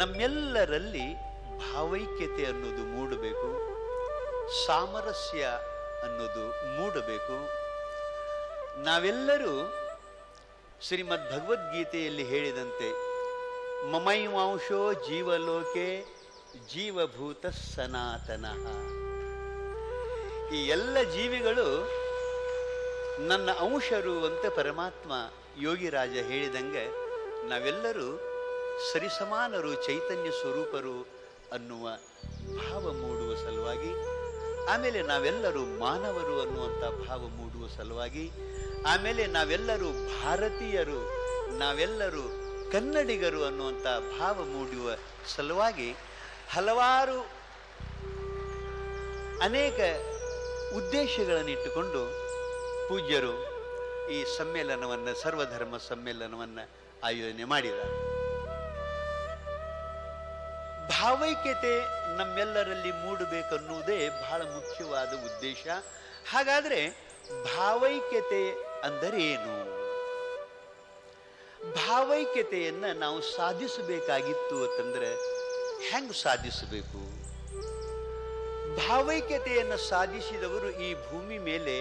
ನಮ್ಮೆಲ್ಲರಲ್ಲಿ ಭಾವೈಕ್ಯತೆ ಅನ್ನೋದು ಮೂಡಬೇಕು, ಸಾಮರಸ್ಯ ಅನ್ನೋದು ಮೂಡಬೇಕು. ನಾವೆಲ್ಲರೂ ಶ್ರೀಮದ್ ಭಗವದ್ಗೀತೆಯಲ್ಲಿ ಹೇಳಿದಂತೆ ಮಮೈವಾಂಶೋ ಜೀವಲೋಕೆ ಜೀವಭೂತ ಸನಾತನಃ, ಈ ಎಲ್ಲ ಜೀವಿಗಳು ನನ್ನ ಅಂಶರು ಅಂತ ಪರಮಾತ್ಮ ಯೋಗಿರಾಜ ಹೇಳಿದಂಗೆ ನಾವೆಲ್ಲರೂ ಸರಿಸಮಾನರು, ಚೈತನ್ಯ ಸ್ವರೂಪರು ಅನ್ನುವ ಭಾವ ಮೂಡುವ ಸಲುವಾಗಿ, ಆಮೇಲೆ ನಾವೆಲ್ಲರೂ ಮಾನವರು ಅನ್ನುವಂಥ ಭಾವ ಮೂಡುವ ಸಲುವಾಗಿ, ಆಮೇಲೆ ನಾವೆಲ್ಲರೂ ಭಾರತೀಯರು, ನಾವೆಲ್ಲರೂ ಕನ್ನಡಿಗರು ಅನ್ನುವಂಥ ಭಾವ ಮೂಡುವ ಸಲುವಾಗಿ ಹಲವಾರು ಅನೇಕ ಉದ್ದೇಶಗಳನ್ನಿಟ್ಟುಕೊಂಡು ಪೂಜ್ಯರು ಈ ಸಮ್ಮೇಳನವನ್ನು, ಸರ್ವಧರ್ಮ ಸಮ್ಮೇಳನವನ್ನು ಆಯೋಜನೆ ಮಾಡಿದ್ದಾರೆ. ಭಾವೈಕ್ಯತೆ ನಮ್ಮೆಲ್ಲರಲ್ಲಿ ಮೂಡಬೇಕನ್ನುವುದೇ ಬಹಳ ಮುಖ್ಯವಾದ ಉದ್ದೇಶ. ಹಾಗಾದರೆ ಭಾವೈಕ್ಯತೆ ಅಂದರೆ ಏನು? ಭಾವೈಕ್ಯತೆಯನ್ನು ನಾವು ಸಾಧಿಸಬೇಕಾಗಿತ್ತು ಅಂತಂದ್ರೆ ಹೆಂಗೆ ಸಾಧಿಸಬೇಕು? ಭಾವೈಕ್ಯತೆಯನ್ನು ಸಾಧಿಸಿದವರು ಈ ಭೂಮಿ ಮೇಲೆ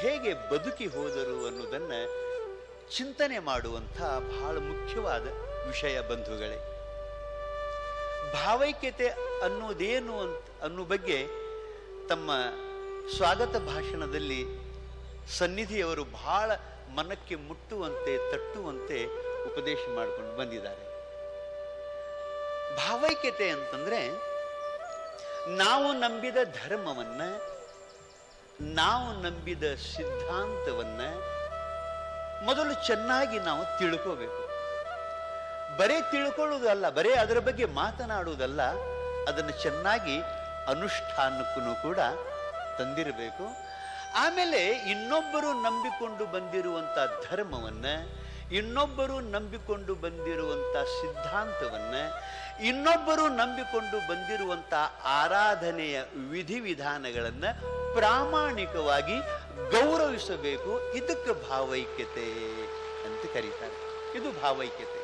ಹೇಗೆ ಬದುಕಿ ಹೋದರು ಅನ್ನೋದನ್ನು ಚಿಂತನೆ ಮಾಡುವಂಥ ಬಹಳ ಮುಖ್ಯವಾದ ವಿಷಯ ಬಂಧುಗಳೇ. ಭಾವೈಕ್ಯತೆ ಅನ್ನೋದೇನು ಅನ್ನೋ ಬಗ್ಗೆ ತಮ್ಮ ಸ್ವಾಗತ ಭಾಷಣದಲ್ಲಿ ಸನ್ನಿಧಿಯವರು ಬಹಳ ಮನಕ್ಕೆ ಮುಟ್ಟುವಂತೆ, ತಟ್ಟುವಂತೆ ಉಪದೇಶ ಮಾಡಿಕೊಂಡು ಬಂದಿದ್ದಾರೆ. ಭಾವೈಕ್ಯತೆ ಅಂತಂದ್ರೆ ನಾವು ನಂಬಿದ ಧರ್ಮವನ್ನ, ನಾವು ನಂಬಿದ ಸಿದ್ಧಾಂತವನ್ನ ಮೊದಲು ಚೆನ್ನಾಗಿ ನಾವು ತಿಳ್ಕೋಬೇಕು. ಬರೇ ತಿಳ್ಕೊಳ್ಳುವುದಲ್ಲ, ಬರೇ ಅದರ ಬಗ್ಗೆ ಮಾತನಾಡುವುದಲ್ಲ, ಅದನ್ನು ಚೆನ್ನಾಗಿ ಅನುಷ್ಠಾನಕ್ಕೂ ಕೂಡ ತಂದಿರಬೇಕು. ಆಮೇಲೆ ಇನ್ನೊಬ್ಬರು ನಂಬಿಕೊಂಡು ಬಂದಿರುವಂಥ ಧರ್ಮವನ್ನ, ಇನ್ನೊಬ್ಬರು ನಂಬಿಕೊಂಡು ಬಂದಿರುವಂಥ ಸಿದ್ಧಾಂತವನ್ನ, ಇನ್ನೊಬ್ಬರು ನಂಬಿಕೊಂಡು ಬಂದಿರುವಂಥ ಆರಾಧನೆಯ ವಿಧಿವಿಧಾನಗಳನ್ನು ಪ್ರಾಮಾಣಿಕವಾಗಿ ಗೌರವಿಸಬೇಕು. ಇದಕ್ಕೆ ಭಾವೈಕ್ಯತೆ ಅಂತ ಕರೀತಾರೆ. ಇದು ಭಾವೈಕ್ಯತೆ.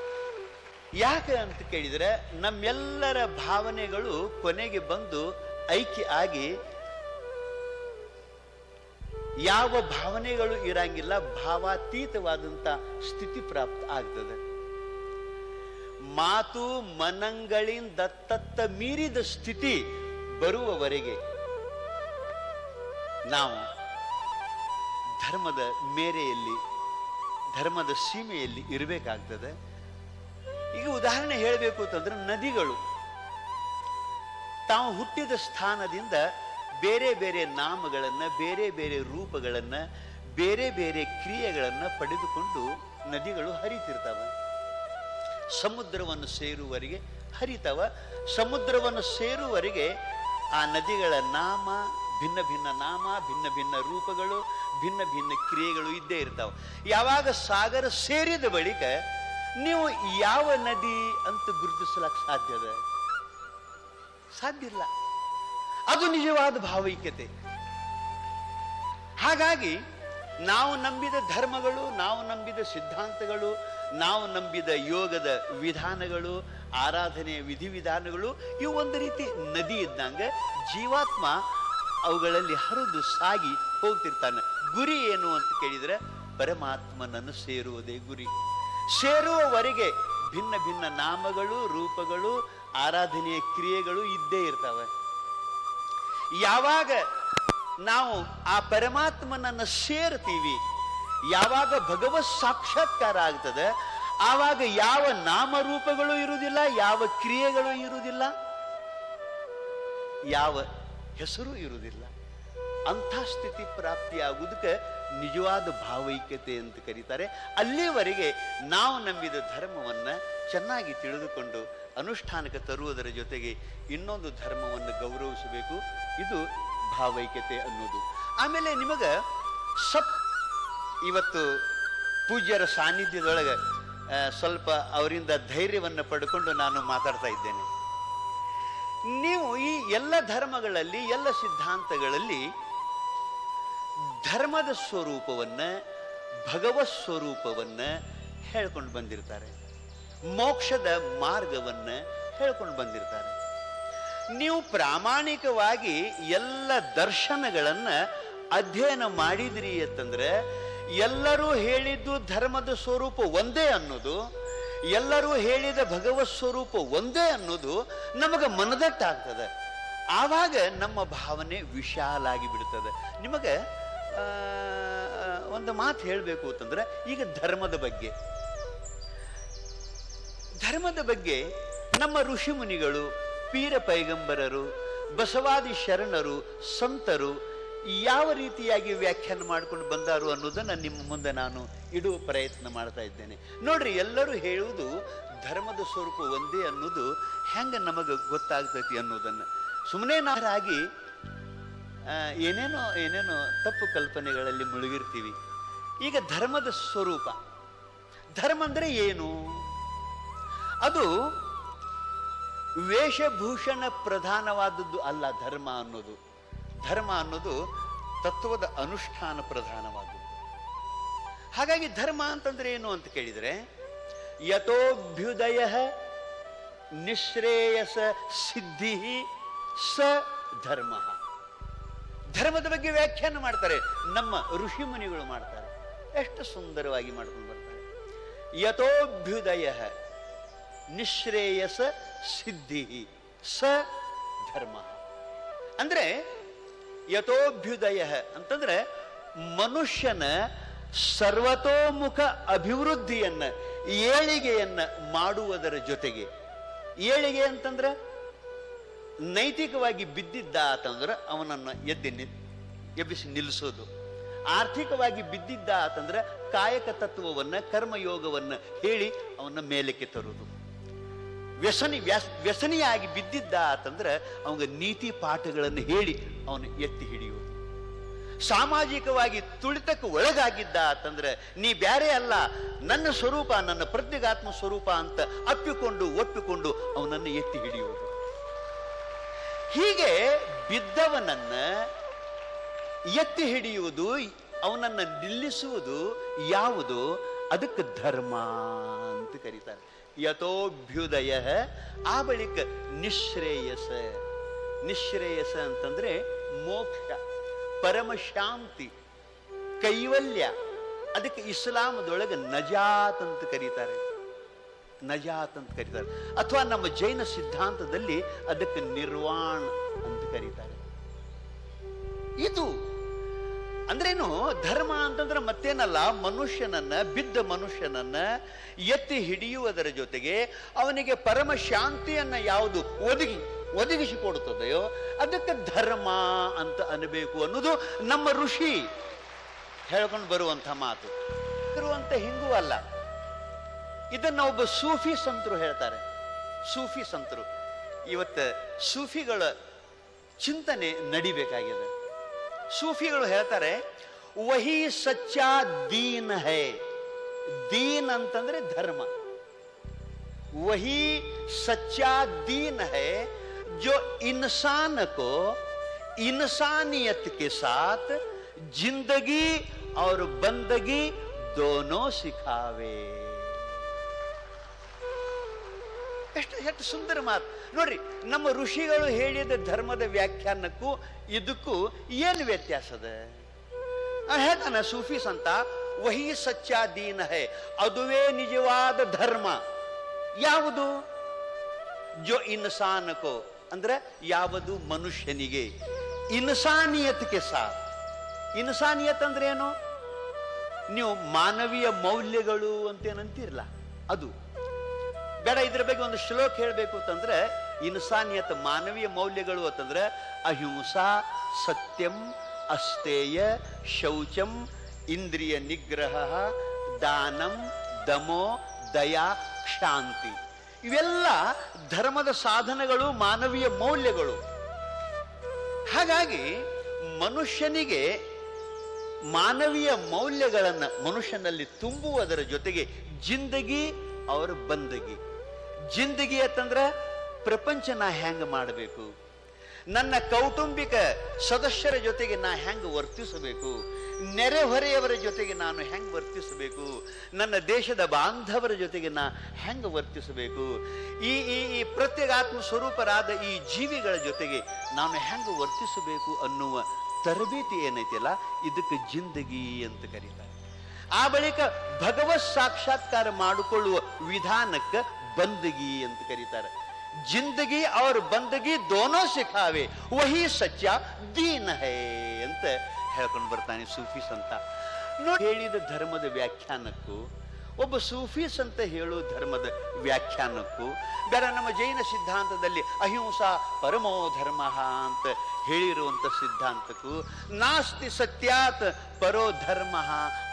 ಯಾಕೆ ಅಂತ ಕೇಳಿದರೆ ನಮ್ಮೆಲ್ಲರ ಭಾವನೆಗಳು ಕೊನೆಗೆ ಬಂದು ಐಕ್ಯ ಆಗಿ ಯಾವ ಭಾವನೆಗಳು ಇರಂಗಿಲ್ಲ, ಭಾವಾತೀತವಾದಂಥ ಸ್ಥಿತಿ ಪ್ರಾಪ್ತ ಆಗ್ತದೆ. ಮಾತು ಮನಗಳಿಂದ ದತ್ತತ್ತ ಮೀರಿದ ಸ್ಥಿತಿ ಬರುವವರೆಗೆ ನಾವು ಧರ್ಮದ ಮೇರೆಯಲ್ಲಿ, ಧರ್ಮದ ಸೀಮೆಯಲ್ಲಿ ಇರಬೇಕಾಗ್ತದೆ. ಈಗ ಉದಾಹರಣೆ ಹೇಳಬೇಕು ಅಂತಂದ್ರೆ, ನದಿಗಳು ತಾವು ಹುಟ್ಟಿದ ಸ್ಥಾನದಿಂದ ಬೇರೆ ಬೇರೆ ನಾಮಗಳನ್ನು, ಬೇರೆ ಬೇರೆ ರೂಪಗಳನ್ನು, ಬೇರೆ ಬೇರೆ ಕ್ರಿಯೆಗಳನ್ನು ಪಡೆದುಕೊಂಡು ನದಿಗಳು ಹರಿತಿರ್ತಾವೆ. ಸಮುದ್ರವನ್ನು ಸೇರುವವರೆಗೆ ಹರಿತಾವ. ಸಮುದ್ರವನ್ನು ಸೇರುವವರೆಗೆ ಆ ನದಿಗಳ ನಾಮ, ಭಿನ್ನ ಭಿನ್ನ ನಾಮ, ಭಿನ್ನ ಭಿನ್ನ ರೂಪಗಳು, ಭಿನ್ನ ಭಿನ್ನ ಕ್ರಿಯೆಗಳು ಇದ್ದೇ ಇರ್ತಾವೆ. ಯಾವಾಗ ಸಾಗರ ಸೇರಿದ ಬಳಿಕ ನೀವು ಯಾವ ನದಿ ಅಂತ ಗುರುತಿಸಲಕ್ಕೆ ಸಾಧ್ಯದ? ಸಾಧ್ಯ ಇಲ್ಲ. ಅದು ನಿಜವಾದ ಭಾವೈಕ್ಯತೆ. ಹಾಗಾಗಿ ನಾವು ನಂಬಿದ ಧರ್ಮಗಳು, ನಾವು ನಂಬಿದ ಸಿದ್ಧಾಂತಗಳು, ನಾವು ನಂಬಿದ ಯೋಗದ ವಿಧಾನಗಳು, ಆರಾಧನೆಯ ವಿಧಿವಿಧಾನಗಳು, ಇವು ಒಂದು ರೀತಿ ನದಿ ಇದ್ದಂಗೆ ಜೀವಾತ್ಮ ಅವುಗಳಲ್ಲಿ ಹರಿದು ಸಾಗಿ ಹೋಗ್ತಿರ್ತಾನೆ. ಗುರಿ ಏನು ಅಂತ ಕೇಳಿದರೆ ಪರಮಾತ್ಮನನ್ನು ಸೇರುವುದೇ ಗುರಿ. ಸೇರುವವರೆಗೆ ಭಿನ್ನ ಭಿನ್ನ ನಾಮಗಳು, ರೂಪಗಳು, ಆರಾಧನೆಯ ಕ್ರಿಯೆಗಳು ಇದ್ದೇ ಇರ್ತವೆ. ಯಾವಾಗ ನಾವು ಆ ಪರಮಾತ್ಮನನ್ನು ಸೇರ್ತೀವಿ, ಯಾವಾಗ ಭಗವತ್ ಸಾಕ್ಷಾತ್ಕಾರ ಆಗ್ತದೆ, ಆವಾಗ ಯಾವ ನಾಮರೂಪಗಳು ಇರುವುದಿಲ್ಲ, ಯಾವ ಕ್ರಿಯೆಗಳು ಇರುವುದಿಲ್ಲ, ಯಾವ ಹೆಸರು ಇರುವುದಿಲ್ಲ. ಅಂಥ ಸ್ಥಿತಿ ಪ್ರಾಪ್ತಿಯಾಗುವುದಕ್ಕೆ ನಿಜವಾದ ಭಾವೈಕ್ಯತೆ ಅಂತ ಕರೀತಾರೆ. ಅಲ್ಲಿವರೆಗೆ ನಾವು ನಂಬಿದ ಧರ್ಮವನ್ನು ಚೆನ್ನಾಗಿ ತಿಳಿದುಕೊಂಡು ಅನುಷ್ಠಾನಕ್ಕೆ ತರುವುದರ ಜೊತೆಗೆ ಇನ್ನೊಂದು ಧರ್ಮವನ್ನು ಗೌರವಿಸಬೇಕು. ಇದು ಭಾವೈಕ್ಯತೆ ಅನ್ನೋದು. ಆಮೇಲೆ ನಿಮಗೆ ಇವತ್ತು ಪೂಜ್ಯರ ಸಾನ್ನಿಧ್ಯದೊಳಗೆ ಸ್ವಲ್ಪ ಅವರಿಂದ ಧೈರ್ಯವನ್ನು ಪಡ್ಕೊಂಡು ನಾನು ಮಾತಾಡ್ತಾ ಇದ್ದೇನೆ. ನೀವು ಈ ಎಲ್ಲ ಧರ್ಮಗಳಲ್ಲಿ, ಎಲ್ಲ ಸಿದ್ಧಾಂತಗಳಲ್ಲಿ ಧರ್ಮದ ಸ್ವರೂಪವನ್ನ, ಭಗವತ್ ಸ್ವರೂಪವನ್ನ ಹೇಳ್ಕೊಂಡು ಬಂದಿರ್ತಾರೆ. ಮೋಕ್ಷದ ಮಾರ್ಗವನ್ನ ಹೇಳ್ಕೊಂಡು ಬಂದಿರ್ತಾರೆ. ನೀವು ಪ್ರಾಮಾಣಿಕವಾಗಿ ಎಲ್ಲ ದರ್ಶನಗಳನ್ನ ಅಧ್ಯಯನ ಮಾಡಿದ್ರಿ ಅಂತಂದ್ರೆ ಎಲ್ಲರೂ ಹೇಳಿದ್ದು ಧರ್ಮದ ಸ್ವರೂಪ ಒಂದೇ ಅನ್ನೋದು, ಎಲ್ಲರೂ ಹೇಳಿದ ಭಗವತ್ ಸ್ವರೂಪ ಒಂದೇ ಅನ್ನೋದು ನಮಗೆ ಮನದಟ್ಟಾಗ್ತದೆ. ಆವಾಗ ನಮ್ಮ ಭಾವನೆ ವಿಶಾಲಾಗಿ ಬಿಡ್ತದೆ. ನಿಮಗೆ ಒಂದು ಮಾತು ಹೇಳಬೇಕು ಅಂತಂದ್ರೆ, ಈಗ ಧರ್ಮದ ಬಗ್ಗೆ ನಮ್ಮ ಋಷಿ ಮುನಿಗಳು, ಪೀರ ಪೈಗಂಬರರು, ಬಸವಾದಿ ಶರಣರು, ಸಂತರು ಯಾವ ರೀತಿಯಾಗಿ ವ್ಯಾಖ್ಯಾನ ಮಾಡ್ಕೊಂಡು ಬಂದಾರು ಅನ್ನೋದನ್ನ ನಿಮ್ಮ ಮುಂದೆ ನಾನು ಇಡುವ ಪ್ರಯತ್ನ ಮಾಡ್ತಾ ಇದ್ದೇನೆ. ನೋಡ್ರಿ, ಎಲ್ಲರೂ ಹೇಳುವುದು ಧರ್ಮದ ಸ್ವರೂಪ ಒಂದೇ ಅನ್ನೋದು ಹೆಂಗ ನಮಗೆ ಗೊತ್ತಾಗ್ತೈತಿ ಅನ್ನೋದನ್ನ. ಸುಮ್ಮನೆ ನಾರಾಗಿ ಏನೇನೋ ತಪ್ಪು ಕಲ್ಪನೆಗಳಲ್ಲಿ ಮುಳುಗಿರ್ತೀವಿ. ಈಗ ಧರ್ಮದ ಸ್ವರೂಪ, ಧರ್ಮ ಅಂದ್ರೆ ಏನು? ಅದು ವೇಷಭೂಷಣ ಪ್ರಧಾನವಾದದ್ದು ಅಲ್ಲ. ಧರ್ಮ ಅನ್ನೋದು ತತ್ವದ ಅನುಷ್ಠಾನ ಪ್ರಧಾನವಾದದ್ದು. ಹಾಗಾಗಿ ಧರ್ಮ ಅಂತಂದ್ರೆ ಏನು ಅಂತ ಕೇಳಿದರೆ, ಯತೋಭ್ಯುದಯ ನಿಶ್ರೇಯಸ ಸಿದ್ಧಿ ಸ ಧರ್ಮ. ಧರ್ಮದ ಬಗ್ಗೆ ವ್ಯಾಖ್ಯಾನ ಮಾಡ್ತಾರೆ ನಮ್ಮ ಋಷಿ ಮುನಿಗಳು, ಮಾಡ್ತಾರೆ. ಎಷ್ಟು ಸುಂದರವಾಗಿ ಮಾಡ್ಕೊಂಡು ಬರ್ತಾರೆ. ಯತೋಭ್ಯುದಯ ನಿಶ್ರೇಯಸ ಸಿದ್ಧಿ ಸ ಧರ್ಮ. ಅಂದ್ರೆ ಯತೋಭ್ಯುದಯ ಅಂತಂದ್ರೆ ಮನುಷ್ಯನ ಸರ್ವತೋಮುಖ ಅಭಿವೃದ್ಧಿಯನ್ನ, ಏಳಿಗೆಯನ್ನ ಮಾಡುವುದರ ಜೊತೆಗೆ, ಏಳಿಗೆ ಅಂತಂದ್ರೆ ನೈತಿಕವಾಗಿ ಬಿದ್ದಿದ್ದ ಅಂತಂದ್ರೆ ಅವನನ್ನು ಎಬ್ಬಿಸಿ ನಿಲ್ಲಿಸೋದು, ಆರ್ಥಿಕವಾಗಿ ಬಿದ್ದಿದ್ದ ಅಂತಂದ್ರೆ ಕಾಯಕ ತತ್ವವನ್ನ, ಕರ್ಮಯೋಗವನ್ನ ಹೇಳಿ ಅವನ ಮೇಲಕ್ಕೆ ತರುವುದು, ವ್ಯಸನಿಯಾಗಿ ಬಿದ್ದಿದ್ದ ಅಂತಂದ್ರೆ ಅವನಿಗೆ ನೀತಿ ಪಾಠಗಳನ್ನು ಹೇಳಿ ಅವನು ಎತ್ತಿ ಹಿಡಿಯುವುದು, ಸಾಮಾಜಿಕವಾಗಿ ತುಳಿತಕ್ಕೆ ಒಳಗಾಗಿದ್ದ ಅಂತಂದ್ರೆ ನೀ ಬ್ಯಾರೆ ಅಲ್ಲ, ನನ್ನ ಸ್ವರೂಪ, ನನ್ನ ಪ್ರಜ್ಞಾತ್ಮ ಸ್ವರೂಪ ಅಂತ ಒಪ್ಪಿಕೊಂಡು ಅವನನ್ನು ಎತ್ತಿ ಹಿಡಿಯುವುದು. ಹೀಗೆ ಬಿದ್ದವನನ್ನ ಎತ್ತಿ ಹಿಡಿಯುವುದು, ಅವನನ್ನು ನಿಲ್ಲಿಸುವುದು ಯಾವುದು? ಅದಕ್ಕೆ ಧರ್ಮ ಅಂತ ಕರೀತಾರೆ. ಯತೋಭ್ಯುದಯ, ಆ ಬಳಿಕ ನಿಶ್ರೇಯಸ. ನಿಶ್ರೇಯಸ ಅಂತಂದ್ರೆ ಮೋಕ್ಷ, ಪರಮಶಾಂತಿ, ಕೈವಲ್ಯ. ಅದಕ್ಕೆ ಇಸ್ಲಾಮದೊಳಗೆ ನಜಾತ್ ಅಂತ ಕರೀತಾರೆ. ಅಥವಾ ನಮ್ಮ ಜೈನ ಸಿದ್ಧಾಂತದಲ್ಲಿ ಅದಕ್ಕೆ ನಿರ್ವಾಣ ಅಂತ ಕರೀತಾರೆ. ಇದು ಅಂದ್ರೇನು? ಧರ್ಮ ಅಂತಂದ್ರೆ ಮತ್ತೇನಲ್ಲ, ಬಿದ್ದ ಮನುಷ್ಯನನ್ನ ಎತ್ತಿ ಹಿಡಿಯುವುದರ ಜೊತೆಗೆ ಅವನಿಗೆ ಪರಮ ಶಾಂತಿಯನ್ನ ಯಾವುದು ಒದಗಿಸಿಕೊಡುತ್ತದೆಯೋ ಅದಕ್ಕೆ ಧರ್ಮ ಅಂತ ಅನ್ನಬೇಕು ಅನ್ನೋದು ನಮ್ಮ ಋಷಿ ಹೇಳ್ಕೊಂಡು ಬರುವಂಥ ಮಾತು. ಇರುವಂತ ಹಿಂಗೂ ಅಲ್ಲ, ಇದನ್ನ ಒಬ್ಬ ಸೂಫಿ ಸಂತರು ಹೇಳ್ತಾರೆ. ಸೂಫಿ ಸಂತರು, ಇವತ್ತು ಸೂಫಿಗಳ ಚಿಂತನೆ ನಡಿಬೇಕಾಗಿದೆ. ಸೂಫಿಗಳು ಹೇಳ್ತಾರೆ, ವಹಿ ಸಚ್ಚಾ ದೀನ್ ಹೈ. ದೀನ್ ಅಂತಂದ್ರೆ ಧರ್ಮ. ವಹಿ ಸಚ್ಚಾ ದೀನ್ ಹೈ जो इंसान को इंसानियत के साथ जिंदगी और बंदगी दोनों सिखावे. ಎಷ್ಟು ಸುಂದರ ಮಾತು ನೋಡ್ರಿ. ನಮ್ಮ ಋಷಿಗಳು ಹೇಳಿದ ಧರ್ಮದ ವ್ಯಾಖ್ಯಾನಕ್ಕೂ ಇದಕ್ಕೂ ಏನು ವ್ಯತ್ಯಾಸದ? ಹೇಳ್ತಾನ ಸೂಫಿ ಸಂತ, ವಹಿ ಸಚ್ಚಾ ದೀನ ಹೈ, ಅದುವೇ ನಿಜವಾದ ಧರ್ಮ. ಯಾವುದು? ಜೋ ಇನ್ಸಾನಕೋ ಅಂದ್ರೆ ಯಾವುದು ಮನುಷ್ಯನಿಗೆ, ಇನ್ಸಾನಿಯತ್ಗೆ ಸಾಥ್. ಇನ್ಸಾನಿಯತ್ ಅಂದ್ರೆ ಏನು? ನೀವು ಮಾನವೀಯ ಮೌಲ್ಯಗಳು ಅಂತೇನಂತಿರಲ್ಲ, ಅದು ಬೇಡ. ಇದ್ರ ಬಗ್ಗೆ ಒಂದು ಶ್ಲೋಕ ಹೇಳಬೇಕು ಅಂತಂದ್ರೆ, ಇನ್ಸಾನಿಯತ್ ಮಾನವೀಯ ಮೌಲ್ಯಗಳು ಅಂತಂದ್ರೆ ಅಹಿಂಸಾ, ಸತ್ಯಂ, ಅಸ್ತೇಯ, ಶೌಚಂ, ಇಂದ್ರಿಯ ನಿಗ್ರಹ, ದಾನಂ, ದಮೋ, ದಯಾ, ಶಾಂತಿ. ಇವೆಲ್ಲ ಧರ್ಮದ ಸಾಧನಗಳು, ಮಾನವೀಯ ಮೌಲ್ಯಗಳು. ಹಾಗಾಗಿ ಮನುಷ್ಯನಿಗೆ ಮಾನವೀಯ ಮೌಲ್ಯಗಳನ್ನು ಮನುಷ್ಯನಲ್ಲಿ ತುಂಬುವುದರ ಜೊತೆಗೆ ಜಿಂದಗಿ ಅವರ ಬಂದಗಿ. ಜಿಂದಗಿ ಅಂತಂದ್ರೆ ಪ್ರಪಂಚನ ಹೆಂಗ ಮಾಡಬೇಕು, ನನ್ನ ಕೌಟುಂಬಿಕ ಸದಸ್ಯರ ಜೊತೆಗೆ ನಾ ಹೆಂಗೆ ವರ್ತಿಸಬೇಕು, ನೆರೆಹೊರೆಯವರ ಜೊತೆಗೆ ನಾನು ಹೆಂಗೆ ವರ್ತಿಸಬೇಕು, ನನ್ನ ದೇಶದ ಬಾಂಧವರ ಜೊತೆಗೆ ನಾ ಹೆಂಗೆ ವರ್ತಿಸಬೇಕು, ಈ ಈ ಈ ಪ್ರತ್ಯೇಗಾತ್ಮ ಸ್ವರೂಪರಾದ ಈ ಜೀವಿಗಳ ಜೊತೆಗೆ ನಾನು ಹೆಂಗೆ ವರ್ತಿಸಬೇಕು ಅನ್ನುವ ತರಬೇತಿ ಏನೈತಿಲ್ಲ, ಇದಕ್ಕೆ ಜಿಂದಗಿ ಅಂತ ಕರೀತಾರೆ. ಆ ಬಳಿಕ ಭಗವತ್ ಸಾಕ್ಷಾತ್ಕಾರ ಮಾಡಿಕೊಳ್ಳುವ ವಿಧಾನಕ್ಕೆ ಬಂದಗಿ ಅಂತ ಕರೀತಾರೆ. ಜಿಂದಗಿ और ಬಂದಗಿ दोनों ಸಿಖಾವೆ ವಹಿ ಸಚ್ಚ ದೀನ್ ಹೈ ಅಂತ ಹೇಳ್ಕೊಂಡು ಬರ್ತಾನೆ ಸೂಫಿ ಸಂತ. ನೋಡಿ, ಹೇಳಿದ ಧರ್ಮದ ವ್ಯಾಖ್ಯಾನಕ್ಕೂ ಒಬ್ಬ ಸೂಫೀಸ್ ಅಂತ ಹೇಳೋ ಧರ್ಮದ ವ್ಯಾಖ್ಯಾನಕ್ಕೂ ಬೇರೆ ನಮ್ಮ ಜೈನ ಸಿದ್ಧಾಂತದಲ್ಲಿ ಅಹಿಂಸಾ ಪರಮೋ ಧರ್ಮ ಅಂತ ಹೇಳಿರುವಂಥ ಸಿದ್ಧಾಂತಕ್ಕೂ ನಾಸ್ತಿ ಸತ್ಯಾತ್ ಪರೋ ಧರ್ಮ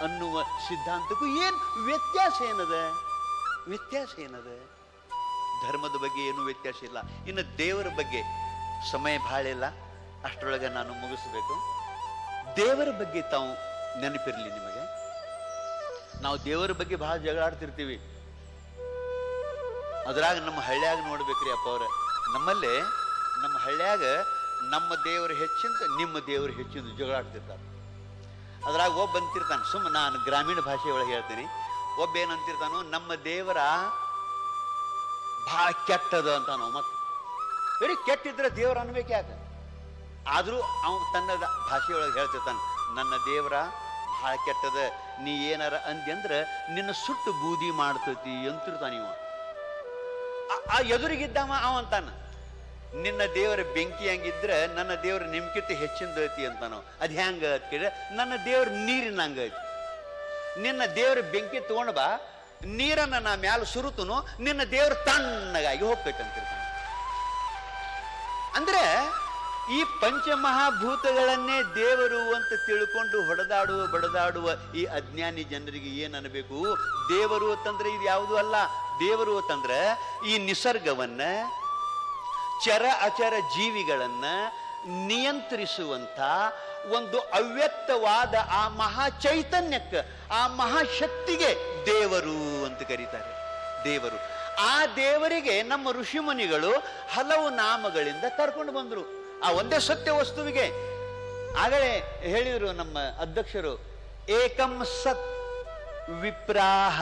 ಅನ್ನುವ ಸಿದ್ಧಾಂತಕ್ಕೂ ಏನು ವ್ಯತ್ಯಾಸ ಏನದ? ವ್ಯತ್ಯಾಸ ಏನದ? ಧರ್ಮದ ಬಗ್ಗೆ ಏನೂ ವ್ಯತ್ಯಾಸ ಇಲ್ಲ. ಇನ್ನು ದೇವರ ಬಗ್ಗೆ ಸಮಯ ಭಾಳ ಇಲ್ಲ, ಅಷ್ಟರೊಳಗೆ ನಾನು ಮುಗಿಸಬೇಕು. ದೇವರ ಬಗ್ಗೆ ತಾವು ನೆನಪಿರಲಿ ನಿಮಗೆ. ನಾವು ದೇವರ ಬಗ್ಗೆ ಬಹಳ ಜಗಳಾಡ್ತಿರ್ತೀವಿ. ಅದ್ರಾಗ ನಮ್ಮ ಹಳ್ಳ್ಯಾಗ ನೋಡ್ಬೇಕ್ರಿ ಅಪ್ಪ ಅವ್ರ, ನಮ್ಮಲ್ಲೇ ನಮ್ಮ ಹಳ್ಳ್ಯಾಗ ನಮ್ಮ ದೇವರು ಹೆಚ್ಚಿಂದ ನಿಮ್ಮ ದೇವರು ಹೆಚ್ಚಿಂದ ಜಗಳಾಡ್ತಿರ್ತಾರೆ. ಅದ್ರಾಗ ಒಬ್ಬ ಅಂತಿರ್ತಾನೆ, ಸುಮ್ಮನೆ ನಾನು ಗ್ರಾಮೀಣ ಭಾಷೆ ಒಳಗೆ ಹೇಳ್ತೀನಿ, ಒಬ್ಬ ಏನಂತಿರ್ತಾನೋ ನಮ್ಮ ದೇವರ ಭಾಳ ಕೆಟ್ಟದ ಅಂತ ನಾವು ಮತ್ತೆ ಬರೀ ಕೆಟ್ಟಿದ್ರೆ ದೇವ್ರ ಅನ್ಬೇಕು ಯಾಕೆ? ಆದರೂ ಅವನು ತನ್ನ ಭಾಷೆಯೊಳಗೆ ಹೇಳ್ತಿರ್ತಾನೆ, ನನ್ನ ದೇವರ ಭಾಳ ಕೆಟ್ಟದ, ನೀ ಏನಾರ ಅಂದ್ಯಂದ್ರೆ ನಿನ್ನ ಸುಟ್ಟು ಬೂದಿ ಮಾಡ್ತೈತಿ ಅಂತಿರ್ತಾನೆ ಇವ. ಆ ಎದುರಿಗಿದ್ದವ ಅವಂತಾನ, ನಿನ್ನ ದೇವರ ಬೆಂಕಿ ಹಂಗಿದ್ರೆ ನನ್ನ ದೇವ್ರ ನಿಮ್ಕಿಂತ ಹೆಚ್ಚಿಂದೈತಿ ಅಂತಾನೋ. ಅದು ಹೆಂಗ ಕೇಳಿದ್ರೆ, ನನ್ನ ದೇವ್ರ ನೀರಿನ ಹಂಗೈತಿ. ನಿನ್ನ ದೇವ್ರ ಬೆಂಕಿ ತಗೊಂಡ್ ಬಾ, ನೀರನ್ನ ನಾ ಮ್ಯಾಲ ಸುರುತನು, ನಿನ್ನ ದೇವ್ರ ತಣ್ಣಗಾಗಿ ಹೋಗ್ಬೇಕಂತಿರ್ತಾನೆ. ಅಂದ್ರೆ ಈ ಪಂಚಮಹಾಭೂತಗಳನ್ನೇ ದೇವರು ಅಂತ ತಿಳ್ಕೊಂಡು ಬಡದಾಡುವ ಈ ಅಜ್ಞಾನಿ ಜನರಿಗೆ ಏನ್ ಅನ್ಬೇಕು? ದೇವರು ಅಂತಂದ್ರೆ ಇದು ಯಾವುದು ಅಲ್ಲ. ದೇವರು ಅಂತಂದ್ರೆ ಈ ನಿಸರ್ಗವನ್ನ, ಚರ ಅಚರ ಜೀವಿಗಳನ್ನ ನಿಯಂತ್ರಿಸುವಂತ ಒಂದು ಅವ್ಯಕ್ತವಾದ ಆ ಮಹಾ ಚೈತನ್ಯಕ್ಕೆ, ಆ ಮಹಾಶಕ್ತಿಗೆ ದೇವರು ಅಂತ ಕರೀತಾರೆ. ದೇವರು, ಆ ದೇವರಿಗೆ ನಮ್ಮ ಋಷಿಮುನಿಗಳು ಹಲವು ನಾಮಗಳಿಂದ ಕರ್ಕೊಂಡು ಬಂದ್ರು. ಆ ಒಂದೇ ಸತ್ಯ ವಸ್ತುವಿಗೆ ಆಗಲೇ ಹೇಳಿದ್ರು ನಮ್ಮ ಅಧ್ಯಕ್ಷರು, ಏಕಂ ಸತ್ ವಿಪ್ರಾಹ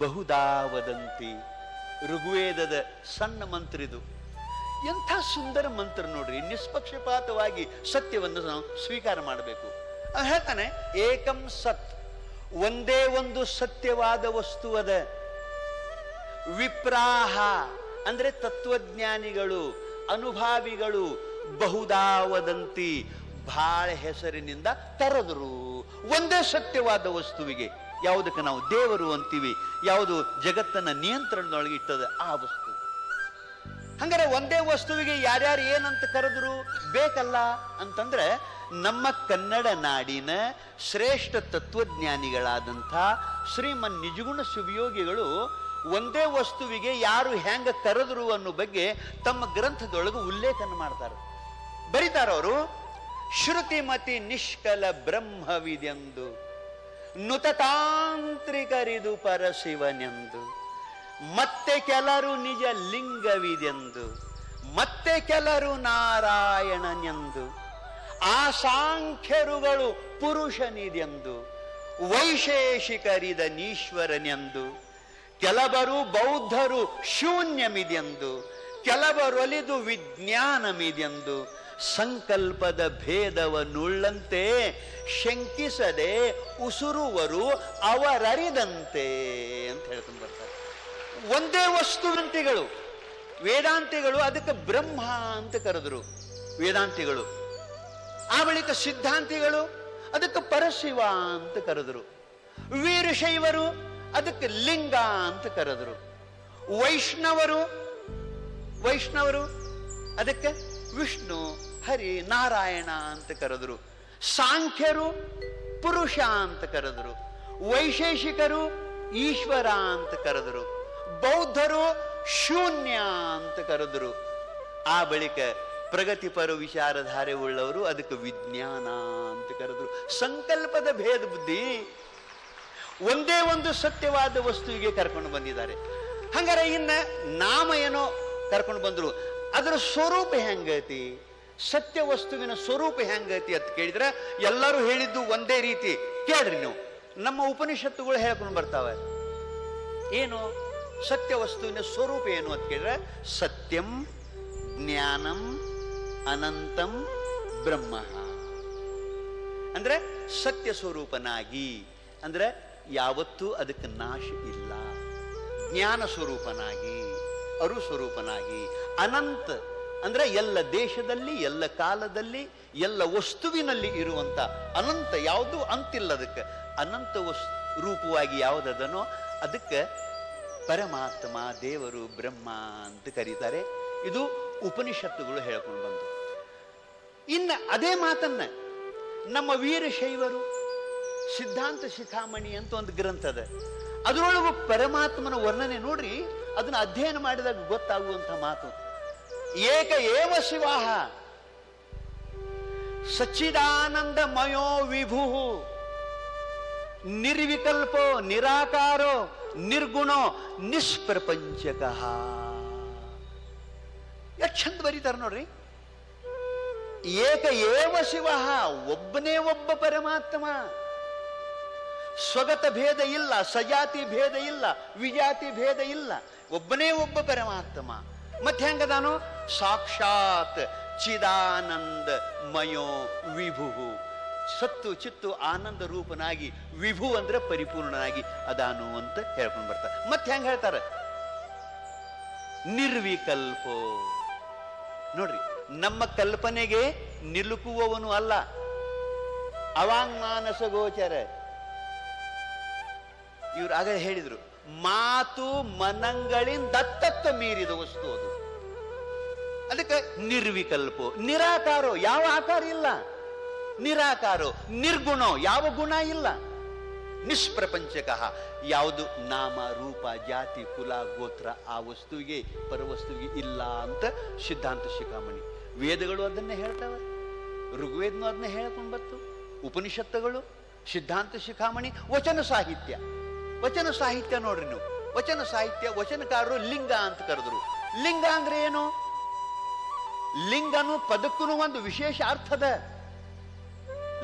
ಬಹುದಾ ವದಂತಿ. ಋಗ್ವೇದದ ಸಣ್ಣ ಮಂತ್ರ ಇದು. ಎಂಥ ಸುಂದರ ಮಂತ್ರ ನೋಡ್ರಿ. ನಿಷ್ಪಕ್ಷಪಾತವಾಗಿ ಸತ್ಯವನ್ನು ನಾವು ಸ್ವೀಕಾರ ಮಾಡಬೇಕು. ಹೇಳ್ತಾನೆ, ಏಕಂ ಸತ್, ಒಂದೇ ಒಂದು ಸತ್ಯವಾದ ವಸ್ತು ಅದ. ವಿಪ್ರಾಹ ಅಂದ್ರೆ ತತ್ವಜ್ಞಾನಿಗಳು, ಅನುಭಾವಿಗಳು, ಬಹುದಾ ವದಂತಿ, ಬಹಳ ಹೆಸರಿನಿಂದ ತರದರು ಒಂದೇ ಸತ್ಯವಾದ ವಸ್ತುವಿಗೆ. ಯಾವುದಕ್ಕೆ ನಾವು ದೇವರು ಅಂತೀವಿ, ಯಾವುದು ಜಗತ್ತನ್ನ ನಿಯಂತ್ರಣದೊಳಗೆ ಇಟ್ಟದ ಆ ವಸ್ತು. ಹಂಗಾರೆ ಒಂದೇ ವಸ್ತುವಿಗೆ ಯಾರ್ಯಾರು ಏನಂತ ಕರೆದ್ರು ಬೇಕಲ್ಲ ಅಂತಂದ್ರೆ, ನಮ್ಮ ಕನ್ನಡ ನಾಡಿನ ಶ್ರೇಷ್ಠ ತತ್ವಜ್ಞಾನಿಗಳಾದಂಥ ಶ್ರೀಮನ್ ನಿಜಗುಣ ಶಿವಯೋಗಿಗಳು ಒಂದೇ ವಸ್ತುವಿಗೆ ಯಾರು ಹೆಂಗ ಕರೆದ್ರು ಅನ್ನೋ ಬಗ್ಗೆ ತಮ್ಮ ಗ್ರಂಥದೊಳಗೆ ಉಲ್ಲೇಖನ ಮಾಡ್ತಾರೆ. ಬರೀತಾರವರು, ಶ್ರುತಿಮತಿ ನಿಷ್ಕಲ ಬ್ರಹ್ಮವಿದೆಂದು, ನುತತಾಂತ್ರಿಕರಿದು ಪರಶಿವನೆಂದು, ಮತ್ತೆ ಕೆಲರು ನಿಜ ಲಿಂಗವಿದೆಂದು, ಮತ್ತೆ ಕೆಲರು ನಾರಾಯಣನೆಂದು, ಆ ಸಾಂಖ್ಯರುಗಳು ಪುರುಷನಿದೆಂದು, ವೈಶೇಷಿಕರಿದ ನೀಶ್ವರನೆಂದು, ಕೆಲವರು ಬೌದ್ಧರು ಶೂನ್ಯಮಿದೆಂದು, ಕೆಲವರೊಲಿದು ವಿಜ್ಞಾನಮಿದೆಂದು, ಸಂಕಲ್ಪದ ಭೇದವನ್ನುಳ್ಳಂತೆ ಶಂಕಿಸದೆ ಉಸುರುವರು ಅವರರಿದಂತೆ ಅಂತ ಹೇಳ್ಕೊಂಡು ಬರ್ತಾರೆ. ಒಂದೇ ವಸ್ತುವಂತಿಗಳು ವೇದಾಂತಿಗಳು ಅದಕ್ಕೆ ಬ್ರಹ್ಮ ಅಂತ ಕರೆದರು ವೇದಾಂತಿಗಳು. ಆ ಬಳಿಕ ಸಿದ್ಧಾಂತಿಗಳು ಅದಕ್ಕೆ ಪರಶಿವ ಅಂತ ಕರೆದರು. ವೀರಶೈವರು ಅದಕ್ಕೆ ಲಿಂಗ ಅಂತ ಕರೆದರು. ವೈಷ್ಣವರು ಅದಕ್ಕೆ ವಿಷ್ಣು, ಹರಿ, ನಾರಾಯಣ ಅಂತ ಕರೆದರು. ಸಾಂಖ್ಯರು ಪುರುಷ ಅಂತ ಕರೆದರು. ವೈಶೇಷಿಕರು ಈಶ್ವರ ಅಂತ ಕರೆದರು. ಬೌದ್ಧರು ಶೂನ್ಯ ಅಂತ ಕರೆದರು. ಆ ಬಳಿಕ ಪ್ರಗತಿಪರ ವಿಚಾರಧಾರೆ ಉಳ್ಳವರು ಅದಕ್ಕೆ ವಿಜ್ಞಾನ ಅಂತ ಕರೆದರು. ಸಂಕಲ್ಪದ ಭೇದ ಬುದ್ಧಿ ಒಂದೇ ಒಂದು ಸತ್ಯವಾದ ವಸ್ತುವಿಗೆ ಕರ್ಕೊಂಡು ಬಂದಿದ್ದಾರೆ. ಹಂಗಾರೆ ಇನ್ನ ನಾಮ ಏನೋ ಕರ್ಕೊಂಡು ಬಂದ್ರು, ಅದರ ಸ್ವರೂಪ ಹೆಂಗೈತಿ? ಸತ್ಯ ವಸ್ತುವಿನ ಸ್ವರೂಪ ಹೆಂಗೈತಿ ಅಂತ ಕೇಳಿದ್ರೆ ಎಲ್ಲರೂ ಹೇಳಿದ್ದು ಒಂದೇ ರೀತಿ. ಕೇಳ್ರಿ ನೀವು, ನಮ್ಮ ಉಪನಿಷತ್ತುಗಳು ಹೇಳ್ಕೊಂಡು ಬರ್ತಾವೆ. ಏನು ಸತ್ಯ ವಸ್ತುವಿನ ಸ್ವರೂಪ ಏನು ಅಂತ ಕೇಳಿದ್ರೆ ಸತ್ಯಂ ಜ್ಞಾನಂ ಅನಂತಂ ಬ್ರಹ್ಮ. ಅಂದ್ರೆ ಸತ್ಯ ಸ್ವರೂಪನಾಗಿ, ಅಂದ್ರೆ ಯಾವತ್ತೂ ಅದಕ್ಕೆ ನಾಶ ಇಲ್ಲ. ಜ್ಞಾನ ಸ್ವರೂಪನಾಗಿ, ಅರು ಸ್ವರೂಪನಾಗಿ, ಅನಂತ ಅಂದ್ರೆ ಎಲ್ಲ ದೇಶದಲ್ಲಿ, ಎಲ್ಲ ಕಾಲದಲ್ಲಿ, ಎಲ್ಲ ವಸ್ತುವಿನಲ್ಲಿ ಇರುವಂತ ಅನಂತ, ಯಾವುದು ಅಂತಿಲ್ಲ ಅದಕ್ಕೆ. ಅನಂತ ರೂಪವಾಗಿ ಯಾವುದದನೋ ಅದಕ್ಕೆ ಪರಮಾತ್ಮ, ದೇವರು, ಬ್ರಹ್ಮ ಅಂತ ಕರೀತಾರೆ. ಇದು ಉಪನಿಷತ್ತುಗಳು ಹೇಳ್ಕೊಂಡು ಬಂತು. ಇನ್ನು ಅದೇ ಮಾತನ್ನ ನಮ್ಮ ವೀರಶೈವರು ಸಿದ್ಧಾಂತ ಶಿಖಾಮಣಿ ಅಂತ ಒಂದು ಗ್ರಂಥ ಅದ, ಅದರೊಳಗೂ ಪರಮಾತ್ಮನ ವರ್ಣನೆ ನೋಡ್ರಿ. ಅದನ್ನ ಅಧ್ಯಯನ ಮಾಡಿದಾಗ ಗೊತ್ತಾಗುವಂತ ಮಾತು. ಏಕ ಏವ ಶಿವಾಹ ಸಚ್ಚಿದಾನಂದಮಯೋ ವಿಭು ನಿರ್ವಿಕಲ್ಪೋ ನಿರಾಕಾರೋ ನಿರ್ಗುಣೋ ನಿಷ್ಪ್ರಪಂಚಕ. ಎಷ್ಟು ಚಂದ ಬರೀತಾರೆ ನೋಡ್ರಿ. ಏಕ ಏವ ಶಿವ, ಒಬ್ಬನೇ ಒಬ್ಬ ಪರಮಾತ್ಮ. ಸ್ವಗತ ಭೇದ ಇಲ್ಲ, ಸಜಾತಿ ಭೇದ ಇಲ್ಲ, ವಿಜಾತಿ ಭೇದ ಇಲ್ಲ, ಒಬ್ಬನೇ ಒಬ್ಬ ಪರಮಾತ್ಮ. ಮತ್ತೆ ಹೆಂಗದಾನು? ಸಾಕ್ಷಾತ್ ಚಿದಾನಂದ ಮಯೋ ವಿಭು, ಸತ್ತು ಚಿತ್ತು ಆನಂದ ರೂಪನಾಗಿ, ವಿಭು ಅಂದ್ರೆ ಪರಿಪೂರ್ಣನಾಗಿ ಅದಾನು ಅಂತ ಹೇಳ್ಕೊಂಡು ಬರ್ತಾರೆ. ಮತ್ತೆ ಹೆಂಗ ಹೇಳ್ತಾರೆ? ನಿರ್ವಿಕಲ್ಪೋ. ನೋಡ್ರಿ, ನಮ್ಮ ಕಲ್ಪನೆಗೆ ನಿಲುಕುವವನು ಅಲ್ಲ, ಅವಾಂಗ್ಮಾನಸ ಗೋಚರ. ಇವ್ರು ಆಗ ಹೇಳಿದ್ರು, ಮಾತು ಮನಗಳಿಂದ ದತ್ತಕ್ಕ ಮೀರಿದ ವಸ್ತು ಅದು. ಅದಕ್ಕೆ ನಿರ್ವಿಕಲ್ಪೋ. ನಿರಾಕಾರೋ, ಯಾವ ಆಕಾರ ಇಲ್ಲ. ನಿರಾಕಾರೋ. ನಿರ್ಗುಣೋ, ಯಾವ ಗುಣ ಇಲ್ಲ. ನಿಷ್ಪ್ರಪಂಚಕ, ಯಾವುದು ನಾಮ ರೂಪ ಜಾತಿ ಕುಲ ಗೋತ್ರ ಆ ವಸ್ತುವಿಗೆ ಪರವಸ್ತುವಿಗೆ ಇಲ್ಲ ಅಂತ ಸಿದ್ಧಾಂತ ಶಿಖಾಮಣಿ. ವೇದಗಳು ಅದನ್ನೇ ಹೇಳ್ತಾವೆ, ಋಗ್ವೇದನು ಅದನ್ನೇ ಹೇಳ್ಕೊಂಡು ಬತ್ತು, ಉಪನಿಷತ್ತುಗಳು, ಸಿದ್ಧಾಂತ ಶಿಖಾಮಣಿ. ವಚನ ಸಾಹಿತ್ಯ, ವಚನ ಸಾಹಿತ್ಯ ನೋಡ್ರಿ ನೀವು. ವಚನ ಸಾಹಿತ್ಯ ವಚನಕಾರರು ಲಿಂಗ ಅಂತ ಕರೆದ್ರು. ಲಿಂಗ ಅಂದ್ರೆ ಏನು? ಲಿಂಗನು ಪದಕ್ಕೂ ಒಂದು ವಿಶೇಷ ಅರ್ಥದ.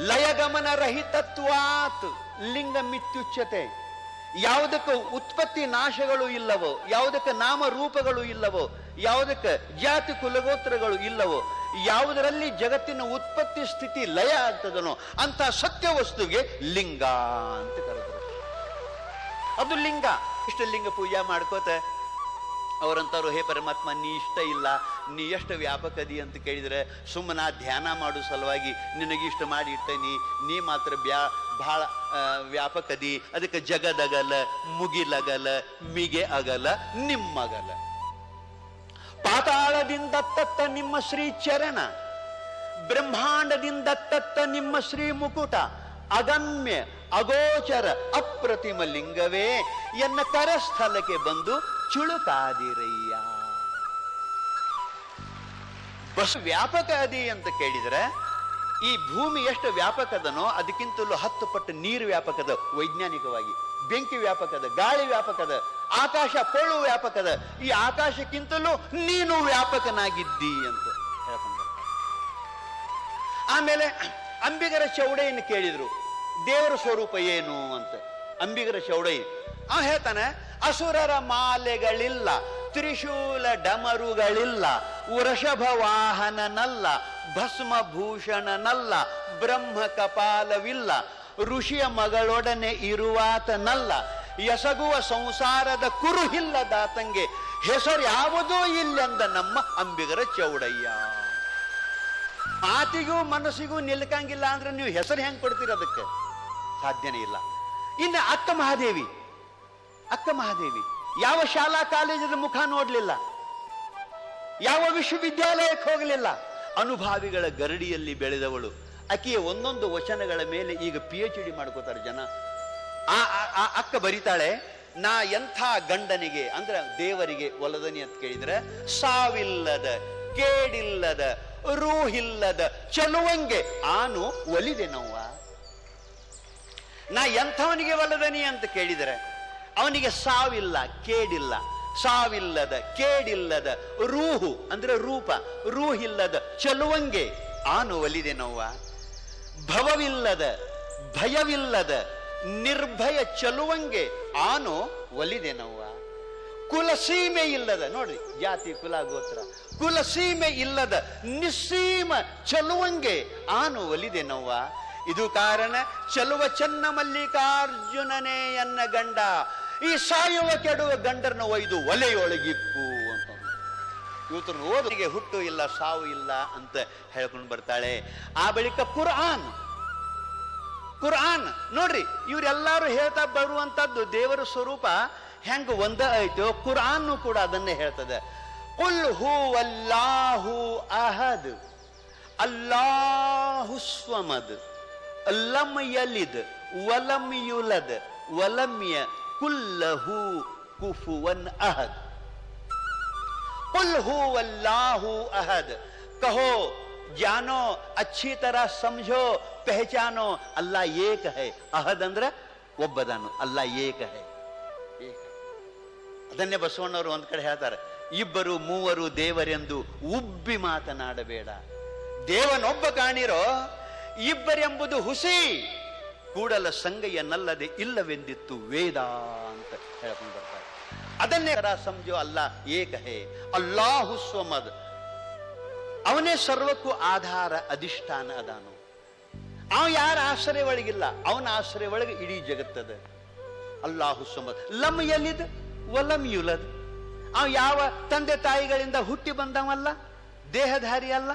ಲಯಗಮನ ರಹಿತತ್ವಾತ್ ಲಿಂಗ ಮಿತ್ಯುಚ್ಯತೆ. ಯಾವುದಕ್ಕೆ ಉತ್ಪತ್ತಿ ನಾಶಗಳು ಇಲ್ಲವೋ, ಯಾವುದಕ್ಕೆ ನಾಮ ರೂಪಗಳು ಇಲ್ಲವೋ, ಯಾವುದಕ್ಕೆ ಜಾತಿ ಕುಲಗೋತ್ರಗಳು ಇಲ್ಲವೋ, ಯಾವುದರಲ್ಲಿ ಜಗತ್ತಿನ ಉತ್ಪತ್ತಿ ಸ್ಥಿತಿ ಲಯ ಆಗ್ತದನೋ ಅಂತ ಸತ್ಯ ವಸ್ತುಗೆ ಲಿಂಗ ಅಂತ ಕರೆದರು. ಅದು ಲಿಂಗ. ಇಷ್ಟ ಲಿಂಗ ಪೂಜಾ ಮಾಡ್ಕೋತ ಅವರಂತವ್ರು, ಹೇ ಪರಮಾತ್ಮ ನೀ ಇಷ್ಟ ಇಲ್ಲ, ನೀ ಎಷ್ಟು ವ್ಯಾಪಕದಿ ಅಂತ ಕೇಳಿದ್ರೆ, ಸುಮ್ಮನೆ ಧ್ಯಾನ ಮಾಡೋ ಸಲುವಾಗಿ ನಿನಗಿಷ್ಟ ಮಾಡಿ ಇಟ್ಟನಿ, ನೀ ಮಾತ್ರ ಬಹಳ ವ್ಯಾಪಕದಿ, ಅದಕ್ಕೆ ಜಗದಗಲ ಮುಗಿಲಗಲ ಮಿಗೆ ಅಗಲ ನಿಮ್ಮಗಲ. ಪಾತಾಳದಿಂದ ತತ್ತ ನಿಮ್ಮ ಶ್ರೀ ಚರಣ, ಬ್ರಹ್ಮಾಂಡದಿಂದ ತತ್ತ ನಿಮ್ಮ ಶ್ರೀ ಮುಕುಟ, ಅಗಮ್ಯ ಅಗೋಚರ ಅಪ್ರತಿಮ ಲಿಂಗವೇ ಎನ್ನ ಕರಸ್ಥಲಕ್ಕೆ ಬಂದು ಚುಳುಕಾದಿರಯ್ಯ. ಬಸ್ ವ್ಯಾಪಕ ಅದಿ ಅಂತ ಕೇಳಿದ್ರೆ, ಈ ಭೂಮಿ ಎಷ್ಟು ವ್ಯಾಪಕದನೋ ಅದಕ್ಕಿಂತಲೂ 10 ಪಟ್ಟು ನೀರು ವ್ಯಾಪಕದ. ವೈಜ್ಞಾನಿಕವಾಗಿ ಬೆಂಕಿ ವ್ಯಾಪಕದ, ಗಾಳಿ ವ್ಯಾಪಕದ, ಆಕಾಶ ಪೊಳು ವ್ಯಾಪಕದ. ಈ ಆಕಾಶಕ್ಕಿಂತಲೂ ನೀನು ವ್ಯಾಪಕನಾಗಿದ್ದಿ ಅಂತ ಹೇಳ್ಕೊಂಡ. ಆಮೇಲೆ ಅಂಬಿಗರ ಚೌಡೆಯನ್ನು ಕೇಳಿದ್ರು, ದೇವರ ಸ್ವರೂಪ ಏನು ಅಂತ. ಅಂಬಿಗರ ಚೌಡೈ ಅವ ಹೇಳ್ತಾನೆ, ಅಸುರರ ಮಾಲೆಗಳಿಲ್ಲ, ತ್ರಿಶೂಲ ಡಮರುಗಳಿಲ್ಲ, ವೃಷಭ ವಾಹನನಲ್ಲ, ಭಸ್ಮಭೂಷಣನಲ್ಲ, ಬ್ರಹ್ಮ ಕಪಾಲವಿಲ್ಲ, ಋಷಿಯ ಮಗಳೊಡನೆ ಇರುವಾತನಲ್ಲ, ಎಸಗುವ ಸಂಸಾರದ ಕುರುಹಿಲ್ಲದಾತಂಗೆ ಹೆಸರು ಯಾವುದೂ ಇಲ್ಲೆಂದ ನಮ್ಮ ಅಂಬಿಗರ ಚೌಡಯ್ಯ. ಮಾತಿಗೂ ಮನಸ್ಸಿಗೂ ನಿಲ್ಕಂಗಿಲ್ಲ ಅಂದ್ರೆ ನೀವು ಹೆಸರು ಹೆಂಗ್ ಕೊಡ್ತೀರ? ಅದಕ್ಕೆ ಸಾಧ್ಯನೇ ಇಲ್ಲ. ಇನ್ನು ಅಕ್ಕ ಮಹಾದೇವಿ, ಅಕ್ಕ ಮಹಾದೇವಿ ಯಾವ ಶಾಲಾ ಕಾಲೇಜದ ಮುಖ ನೋಡ್ಲಿಲ್ಲ, ಯಾವ ವಿಶ್ವವಿದ್ಯಾಲಯಕ್ಕೆ ಹೋಗಲಿಲ್ಲ, ಅನುಭಾವಿಗಳ ಗರಡಿಯಲ್ಲಿ ಬೆಳೆದವಳು. ಆಕೆಯ ಒಂದೊಂದು ವಚನಗಳ ಮೇಲೆ ಈಗ PhD ಮಾಡ್ಕೋತಾರೆ ಜನ. ಆ ಅಕ್ಕ ಬರೀತಾಳೆ, ನಾ ಎಂಥ ಗಂಡನಿಗೆ ಅಂದ್ರೆ ದೇವರಿಗೆ ಒಲದನಿ ಅಂತ ಕೇಳಿದ್ರೆ, ಸಾವಿಲ್ಲದ ಕೇಡಿಲ್ಲದ ರೂಹಿಲ್ಲದ ಚಲುವಂಗೆ ಆನು ಒಲಿದೆನವ್ವ. ನಾ ಎಂಥವನಿಗೆ ಒಲದನಿ ಅಂತ ಕೇಳಿದರೆ ಅವನಿಗೆ ಸಾವಿಲ್ಲ, ಕೇಡಿಲ್ಲ, ಸಾವಿಲ್ಲದ, ಕೇಡಿಲ್ಲದ, ರೂಹು ಅಂದ್ರೆ ರೂಪ, ರೂಹಿಲ್ಲದ ಚಲುವಂಗೆ ಆನು ಒಲಿದೆನವ್ವ. ಭವವಿಲ್ಲದ, ಭಯವಿಲ್ಲದ, ನಿರ್ಭಯ ಚಲುವಂಗೆ ಆನು ಒಲಿದೆನವ್ವ. ಕುಲಸೀಮೆ ಇಲ್ಲದ, ನೋಡ್ರಿ ಜಾತಿ ಕುಲ ಗೋತ್ರ, ಕುಲಸೀಮೆ ಇಲ್ಲದ ನಿಸ್ಸೀಮ ಚಲುವಂಗೆ ಆನು ಒಲಿದೆನವ್ವ. ಇದು ಕಾರಣ ಚಲುವ ಚನ್ನ ಮಲ್ಲಿಕಾರ್ಜುನನೇ ಎನ್ನ ಗಂಡ, ಈ ಸಾಯುವ ಕೆಡುವ ಗಂಡರನ್ನ ಒಯ್ದು ಒಲೆಯೊಳಗಿಕ್ಕು ಅಂತ. ಇವತ್ತು ಓದಿಗೆ ಹುಟ್ಟು ಇಲ್ಲ, ಸಾವು ಇಲ್ಲ ಅಂತ ಹೇಳ್ಕೊಂಡು ಬರ್ತಾಳೆ. ಆ ಬಳಿಕ ಕುರ್ಆನ್ ನೋಡ್ರಿ, ಇವರೆಲ್ಲರೂ ಹೇಳ್ತಾ ಬರುವಂತದ್ದು ದೇವರ ಸ್ವರೂಪ ಹೆಂಗ ಒಂದ ಐತೋ, ಕುರ್ಆನ್ ಕೂಡ ಅದನ್ನೇ ಹೇಳ್ತದೆ. ಕುಲ್ ಹುವಲ್ಲಾಹು ಅಹದ್ ಅಲ್ಲಾಹು ಸ್ವಮದ್ ಲಮ್ ಯಲಿದ್ ವಲಮ್ ಯುಲದ್ ವಲಮ್ ಯಕುಲ್ ಲಹು ಕುಫುವನ್ ಅಹದ್. ಕುಲ್ ಹುವಲ್ಲಾಹು ಅಹದ್, कहो, जानो, अच्छी तरह समझो, पहचानो, अल्लाह एक है. ಅಹದ್ ಅಂದ್ರೆ ಒಬ್ಬದಾನು, ಅಲ್ಲಾಹ್ ಏಕ ಹೈ. ಅದನ್ನೇ ಬಸವಣ್ಣವರು ಒಂದ್ ಕಡೆ ಹೇಳ್ತಾರೆ, ಇಬ್ಬರು ಮೂವರು ದೇವರೆಂದು ಉಬ್ಬಿ ಮಾತನಾಡಬೇಡ. ದೇವನೊಬ್ಬ ಕಾಣಿರೋ, ಇಬ್ಬರೆಂಬುದು ಹುಸಿ, ಕೂಡಲ ಸಂಗಯ್ಯನಲ್ಲದೆ ಇಲ್ಲವೆಂದಿತ್ತು ವೇದ ಅಂತ ಹೇಳ್ಕೊಂಡು ಬರ್ತಾರೆ. ಅದನ್ನೇ ಸಮಜೋ, ಅಲ್ಲಾಹ್ ಏಕ ಹೇ, ಅಲ್ಲಾಹು ಸ್ವಮದ್, ಅವನೇ ಸರ್ವಕ್ಕೂ ಆಧಾರ ಅಧಿಷ್ಠಾನ ಅದಾನು. ಅವ ಯಾರ ಆಶ್ರಯ ಒಳಗಿಲ್ಲ, ಅವನ ಆಶ್ರಯ ಒಳಗೆ ಇಡೀ ಜಗತ್ತದ. ಅಲ್ಲಾಹು ಸ್ವಮದ್ ಲಮ್ ಯಲಿದ್ ವಲಮ್ ಯುಲದ್, ಅವ ಯಾವ ತಂದೆ ತಾಯಿಗಳಿಂದ ಹುಟ್ಟಿ ಬಂದವಲ್ಲ, ದೇಹಧಾರಿ ಅಲ್ಲ.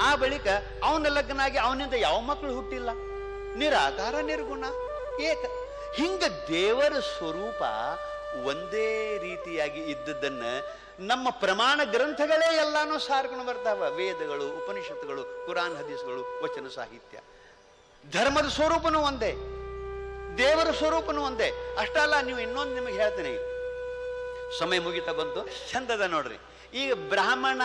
ಆ ಬಳಿಕ ಅವನ ಲಗ್ನಾಗಿ ಅವನಿಂದ ಯಾವ ಮಕ್ಕಳು ಹುಟ್ಟಿಲ್ಲ. ನಿರಾಕಾರ ನಿರ್ಗುಣ ಏಕ. ಹಿಂಗ ದೇವರ ಸ್ವರೂಪ ಒಂದೇ ರೀತಿಯಾಗಿ ಇದ್ದದ್ದನ್ನ ನಮ್ಮ ಪ್ರಮಾಣ ಗ್ರಂಥಗಳೇ ಎಲ್ಲಾನು ಸಾರ್ಕೊಂಡು ಬರ್ತಾವ. ವೇದಗಳು, ಉಪನಿಷತ್ತುಗಳು, ಕುರಾನ್ ಹದೀಸ್ಗಳು, ವಚನ ಸಾಹಿತ್ಯ. ಧರ್ಮದ ಸ್ವರೂಪನೂ ಒಂದೇ, ದೇವರ ಸ್ವರೂಪನೂ ಒಂದೇ. ಅಷ್ಟಲ್ಲ, ನೀವು ಇನ್ನೊಂದು ನಿಮಗೆ ಹೇಳ್ತೀನಿ, ಸಮಯ ಮುಗಿತಾ ಬಂತು, ಚಂದದ ನೋಡ್ರಿ. ಈಗ ಬ್ರಾಹ್ಮಣ,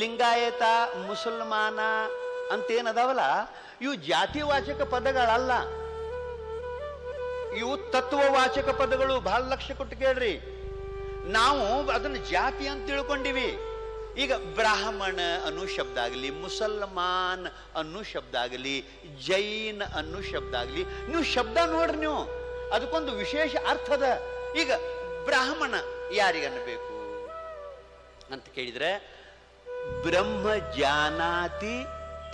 ಲಿಂಗಾಯತ, ಮುಸಲ್ಮಾನ ಅಂತೇನದಾವಲ್ಲ, ಇವು ಜಾತಿವಾಚಕ ಪದಗಳಲ್ಲ, ಇವು ತತ್ವವಾಚಕ ಪದಗಳು. ಬಹಳ ಲಕ್ಷ್ಯ ಕೊಟ್ಟು ಕೇಳ್ರಿ. ನಾವು ಅದನ್ನು ಜಾತಿ ಅಂತ ತಿಳ್ಕೊಂಡಿವಿ. ಈಗ ಬ್ರಾಹ್ಮಣ ಅನ್ನೋ ಶಬ್ದ ಆಗಲಿ, ಮುಸಲ್ಮಾನ್ ಅನ್ನೋ ಶಬ್ದ ಆಗಲಿ, ಜೈನ್ ಅನ್ನೋ ಶಬ್ದ ಆಗಲಿ, ನೀವು ಶಬ್ದ ನೋಡ್ರಿ, ನೀವು ಅದಕ್ಕೊಂದು ವಿಶೇಷ ಅರ್ಥದ. ಈಗ ಬ್ರಾಹ್ಮಣ ಯಾರಿಗನ್ನಬೇಕು ಅಂತ ಕೇಳಿದ್ರೆ, ಬ್ರಹ್ಮ ಜಾನಾತಿ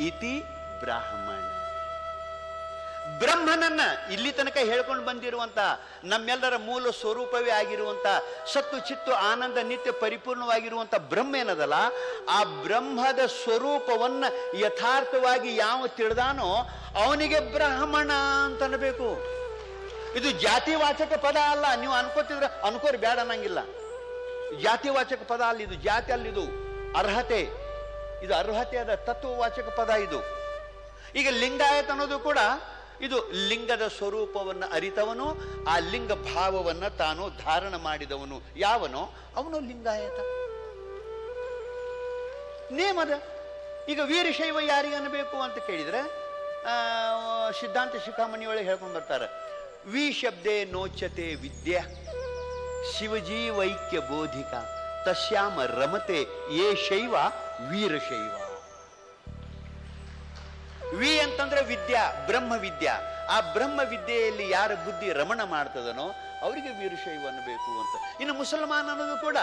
ಇತಿ ಬ್ರಾಹ್ಮಣ. ಬ್ರಹ್ಮನನ್ನ ಇಲ್ಲಿ ತನಕ ಹೇಳ್ಕೊಂಡು ಬಂದಿರುವಂತ, ನಮ್ಮೆಲ್ಲರ ಮೂಲ ಸ್ವರೂಪವೇ ಆಗಿರುವಂತ, ಸತ್ತು ಚಿತ್ತು ಆನಂದ ನಿತ್ಯ ಪರಿಪೂರ್ಣವಾಗಿರುವಂತ ಬ್ರಹ್ಮ ಏನದಲ್ಲ, ಆ ಬ್ರಹ್ಮದ ಸ್ವರೂಪವನ್ನ ಯಥಾರ್ಥವಾಗಿ ಯಾವ ತಿಳಿದಾನೋ ಅವನಿಗೆ ಬ್ರಾಹ್ಮಣ ಅಂತ ಅನ್ಬೇಕು. ಇದು ಜಾತಿವಾಚಕ ಪದ ಅಲ್ಲ. ನೀವು ಅನ್ಕೋತಿದ್ರೆ ಅನ್ಕೋರಿ, ಬೇಡ ಅನ್ನಂಗಿಲ್ಲ. ಜಾತಿವಾಚಕ ಪದ ಅಲ್ಲ ಇದು, ಜಾತಿ ಅಲ್ಲ ಇದು, ಅರ್ಹತೆ. ಇದು ಅರ್ಹತೆಯಾದ ತತ್ವವಾಚಕ ಪದ ಇದು. ಈಗ ಲಿಂಗಾಯತ ಅನ್ನೋದು ಕೂಡ ಇದು ಲಿಂಗದ ಸ್ವರೂಪವನ್ನು ಅರಿತವನು, ಆ ಲಿಂಗ ಭಾವವನ್ನು ತಾನು ಧಾರಣ ಮಾಡಿದವನು ಯಾವನೋ ಅವನು ಲಿಂಗಾಯತ. ನೇಮದ. ಈಗ ವೀರಶೈವ ಯಾರಿಗನ್ನಬೇಕು ಅಂತ ಕೇಳಿದ್ರೆ, ಸಿದ್ಧಾಂತ ಶಿಖಾಮಣಿಯೊಳಗೆ ಹೇಳ್ಕೊಂಡು ಬರ್ತಾರೆ, ವಿ ಶಬ್ದೇ ನೋಚ್ಯತೆ ವಿದ್ಯಾ ಶಿವಜೀ ವೈಕ್ಯ ಬೋಧಿಕ ತಸ್ಯಾಮ ರಮತೆ ಯೇ ಶೈವ ವೀರಶೈವ. ವಿ ಅಂತಂದ್ರೆ ವಿದ್ಯಾ, ಬ್ರಹ್ಮ ವಿದ್ಯಾ. ಆ ಬ್ರಹ್ಮ ವಿದ್ಯೆಯಲ್ಲಿ ಯಾರ ಬುದ್ಧಿ ರಮಣ ಮಾಡ್ತದನೋ ಅವರಿಗೆ ವೀರಶೈವ ಅನ್ನಬೇಕು ಅಂತ. ಇನ್ನು ಮುಸಲ್ಮಾನ್ ಅನ್ನೋದು ಕೂಡ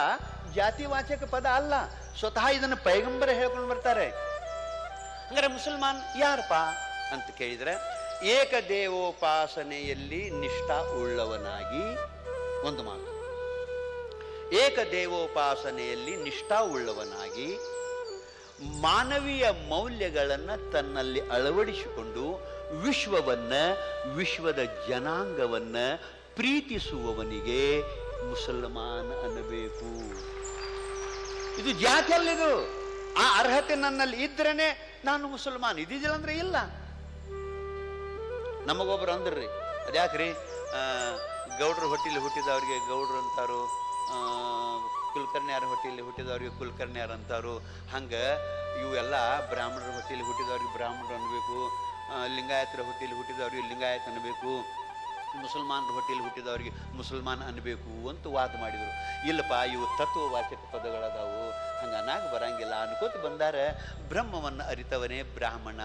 ಜಾತಿವಾಚಕ ಪದ ಅಲ್ಲ, ಸ್ವತಃ ಇದನ್ನು ಪೈಗಂಬರ ಹೇಳ್ಕೊಂಡು ಬರ್ತಾರೆ. ಹಂಗಾರೆ ಮುಸಲ್ಮಾನ್ ಯಾರಪ್ಪ ಅಂತ ಕೇಳಿದ್ರೆ, ಏಕದೇವೋಪಾಸನೆಯಲ್ಲಿ ನಿಷ್ಠಾ ಉಳ್ಳವನಾಗಿ, ಒಂದು ಮಾತು, ಏಕದೇವೋಪಾಸನೆಯಲ್ಲಿ ನಿಷ್ಠಾ ಉಳ್ಳವನಾಗಿ ಮಾನವೀಯ ಮೌಲ್ಯಗಳನ್ನು ತನ್ನಲ್ಲಿ ಅಳವಡಿಸಿಕೊಂಡು ವಿಶ್ವವನ್ನ, ವಿಶ್ವದ ಜನಾಂಗವನ್ನ ಪ್ರೀತಿಸುವವನಿಗೆ ಮುಸಲ್ಮಾನ್ ಅನ್ನಬೇಕು. ಇದು ಜಾತಿಯಲ್ಲಿದು. ಆ ಅರ್ಹತೆ ನನ್ನಲ್ಲಿ ಇದ್ರೇನೆ ನಾನು ಮುಸಲ್ಮಾನ್, ಇದಿಲ್ಲ ಅಂದ್ರೆ ಇಲ್ಲ. ನಮಗೊಬ್ರು ಅಂದ್ರಿ, ಅದ್ಯಾಕ್ರಿ ಗೌಡ್ರ ಹೊಟ್ಟಿಲಿ ಹುಟ್ಟಿದವ್ರಿಗೆ ಗೌಡ್ರು ಅಂತಾರು, ಕುಲಕರ್ಣಿಯರ ಹೊಟ್ಟಿಯಲ್ಲಿ ಹುಟ್ಟಿದವ್ರಿಗೆ ಕುಲಕರ್ಣಿಯರ್ ಅಂತಾರು. ಹಂಗೆ ಇವೆಲ್ಲ ಬ್ರಾಹ್ಮಣರ ಹೊಟ್ಟಿಯಲ್ಲಿ ಹುಟ್ಟಿದವ್ರಿಗೆ ಬ್ರಾಹ್ಮಣರು ಅನ್ಬೇಕು, ಲಿಂಗಾಯತರ ಹೊಟ್ಟಿಯಲ್ಲಿ ಹುಟ್ಟಿದವ್ರಿಗೆ ಲಿಂಗಾಯತ ಅನ್ಬೇಕು. ಮುಸಲ್ಮಾನರ ಹೊಟ್ಟೆಯಲ್ಲಿ ಹುಟ್ಟಿದವರಿಗೆ ಮುಸಲ್ಮಾನ್ ಅನ್ಬೇಕು ಅಂತ ವಾದ ಮಾಡಿದರು. ಇಲ್ಲಪ್ಪ, ಇವು ತತ್ವವಾಚಕ ಪದಗಳದಾವು, ಹಂಗೆ ಅನಾಗ ಬರಂಗಿಲ್ಲ ಅನ್ಕೋತ ಬಂದಾರ. ಬ್ರಹ್ಮವನ್ನು ಅರಿತವನೇ ಬ್ರಾಹ್ಮಣ,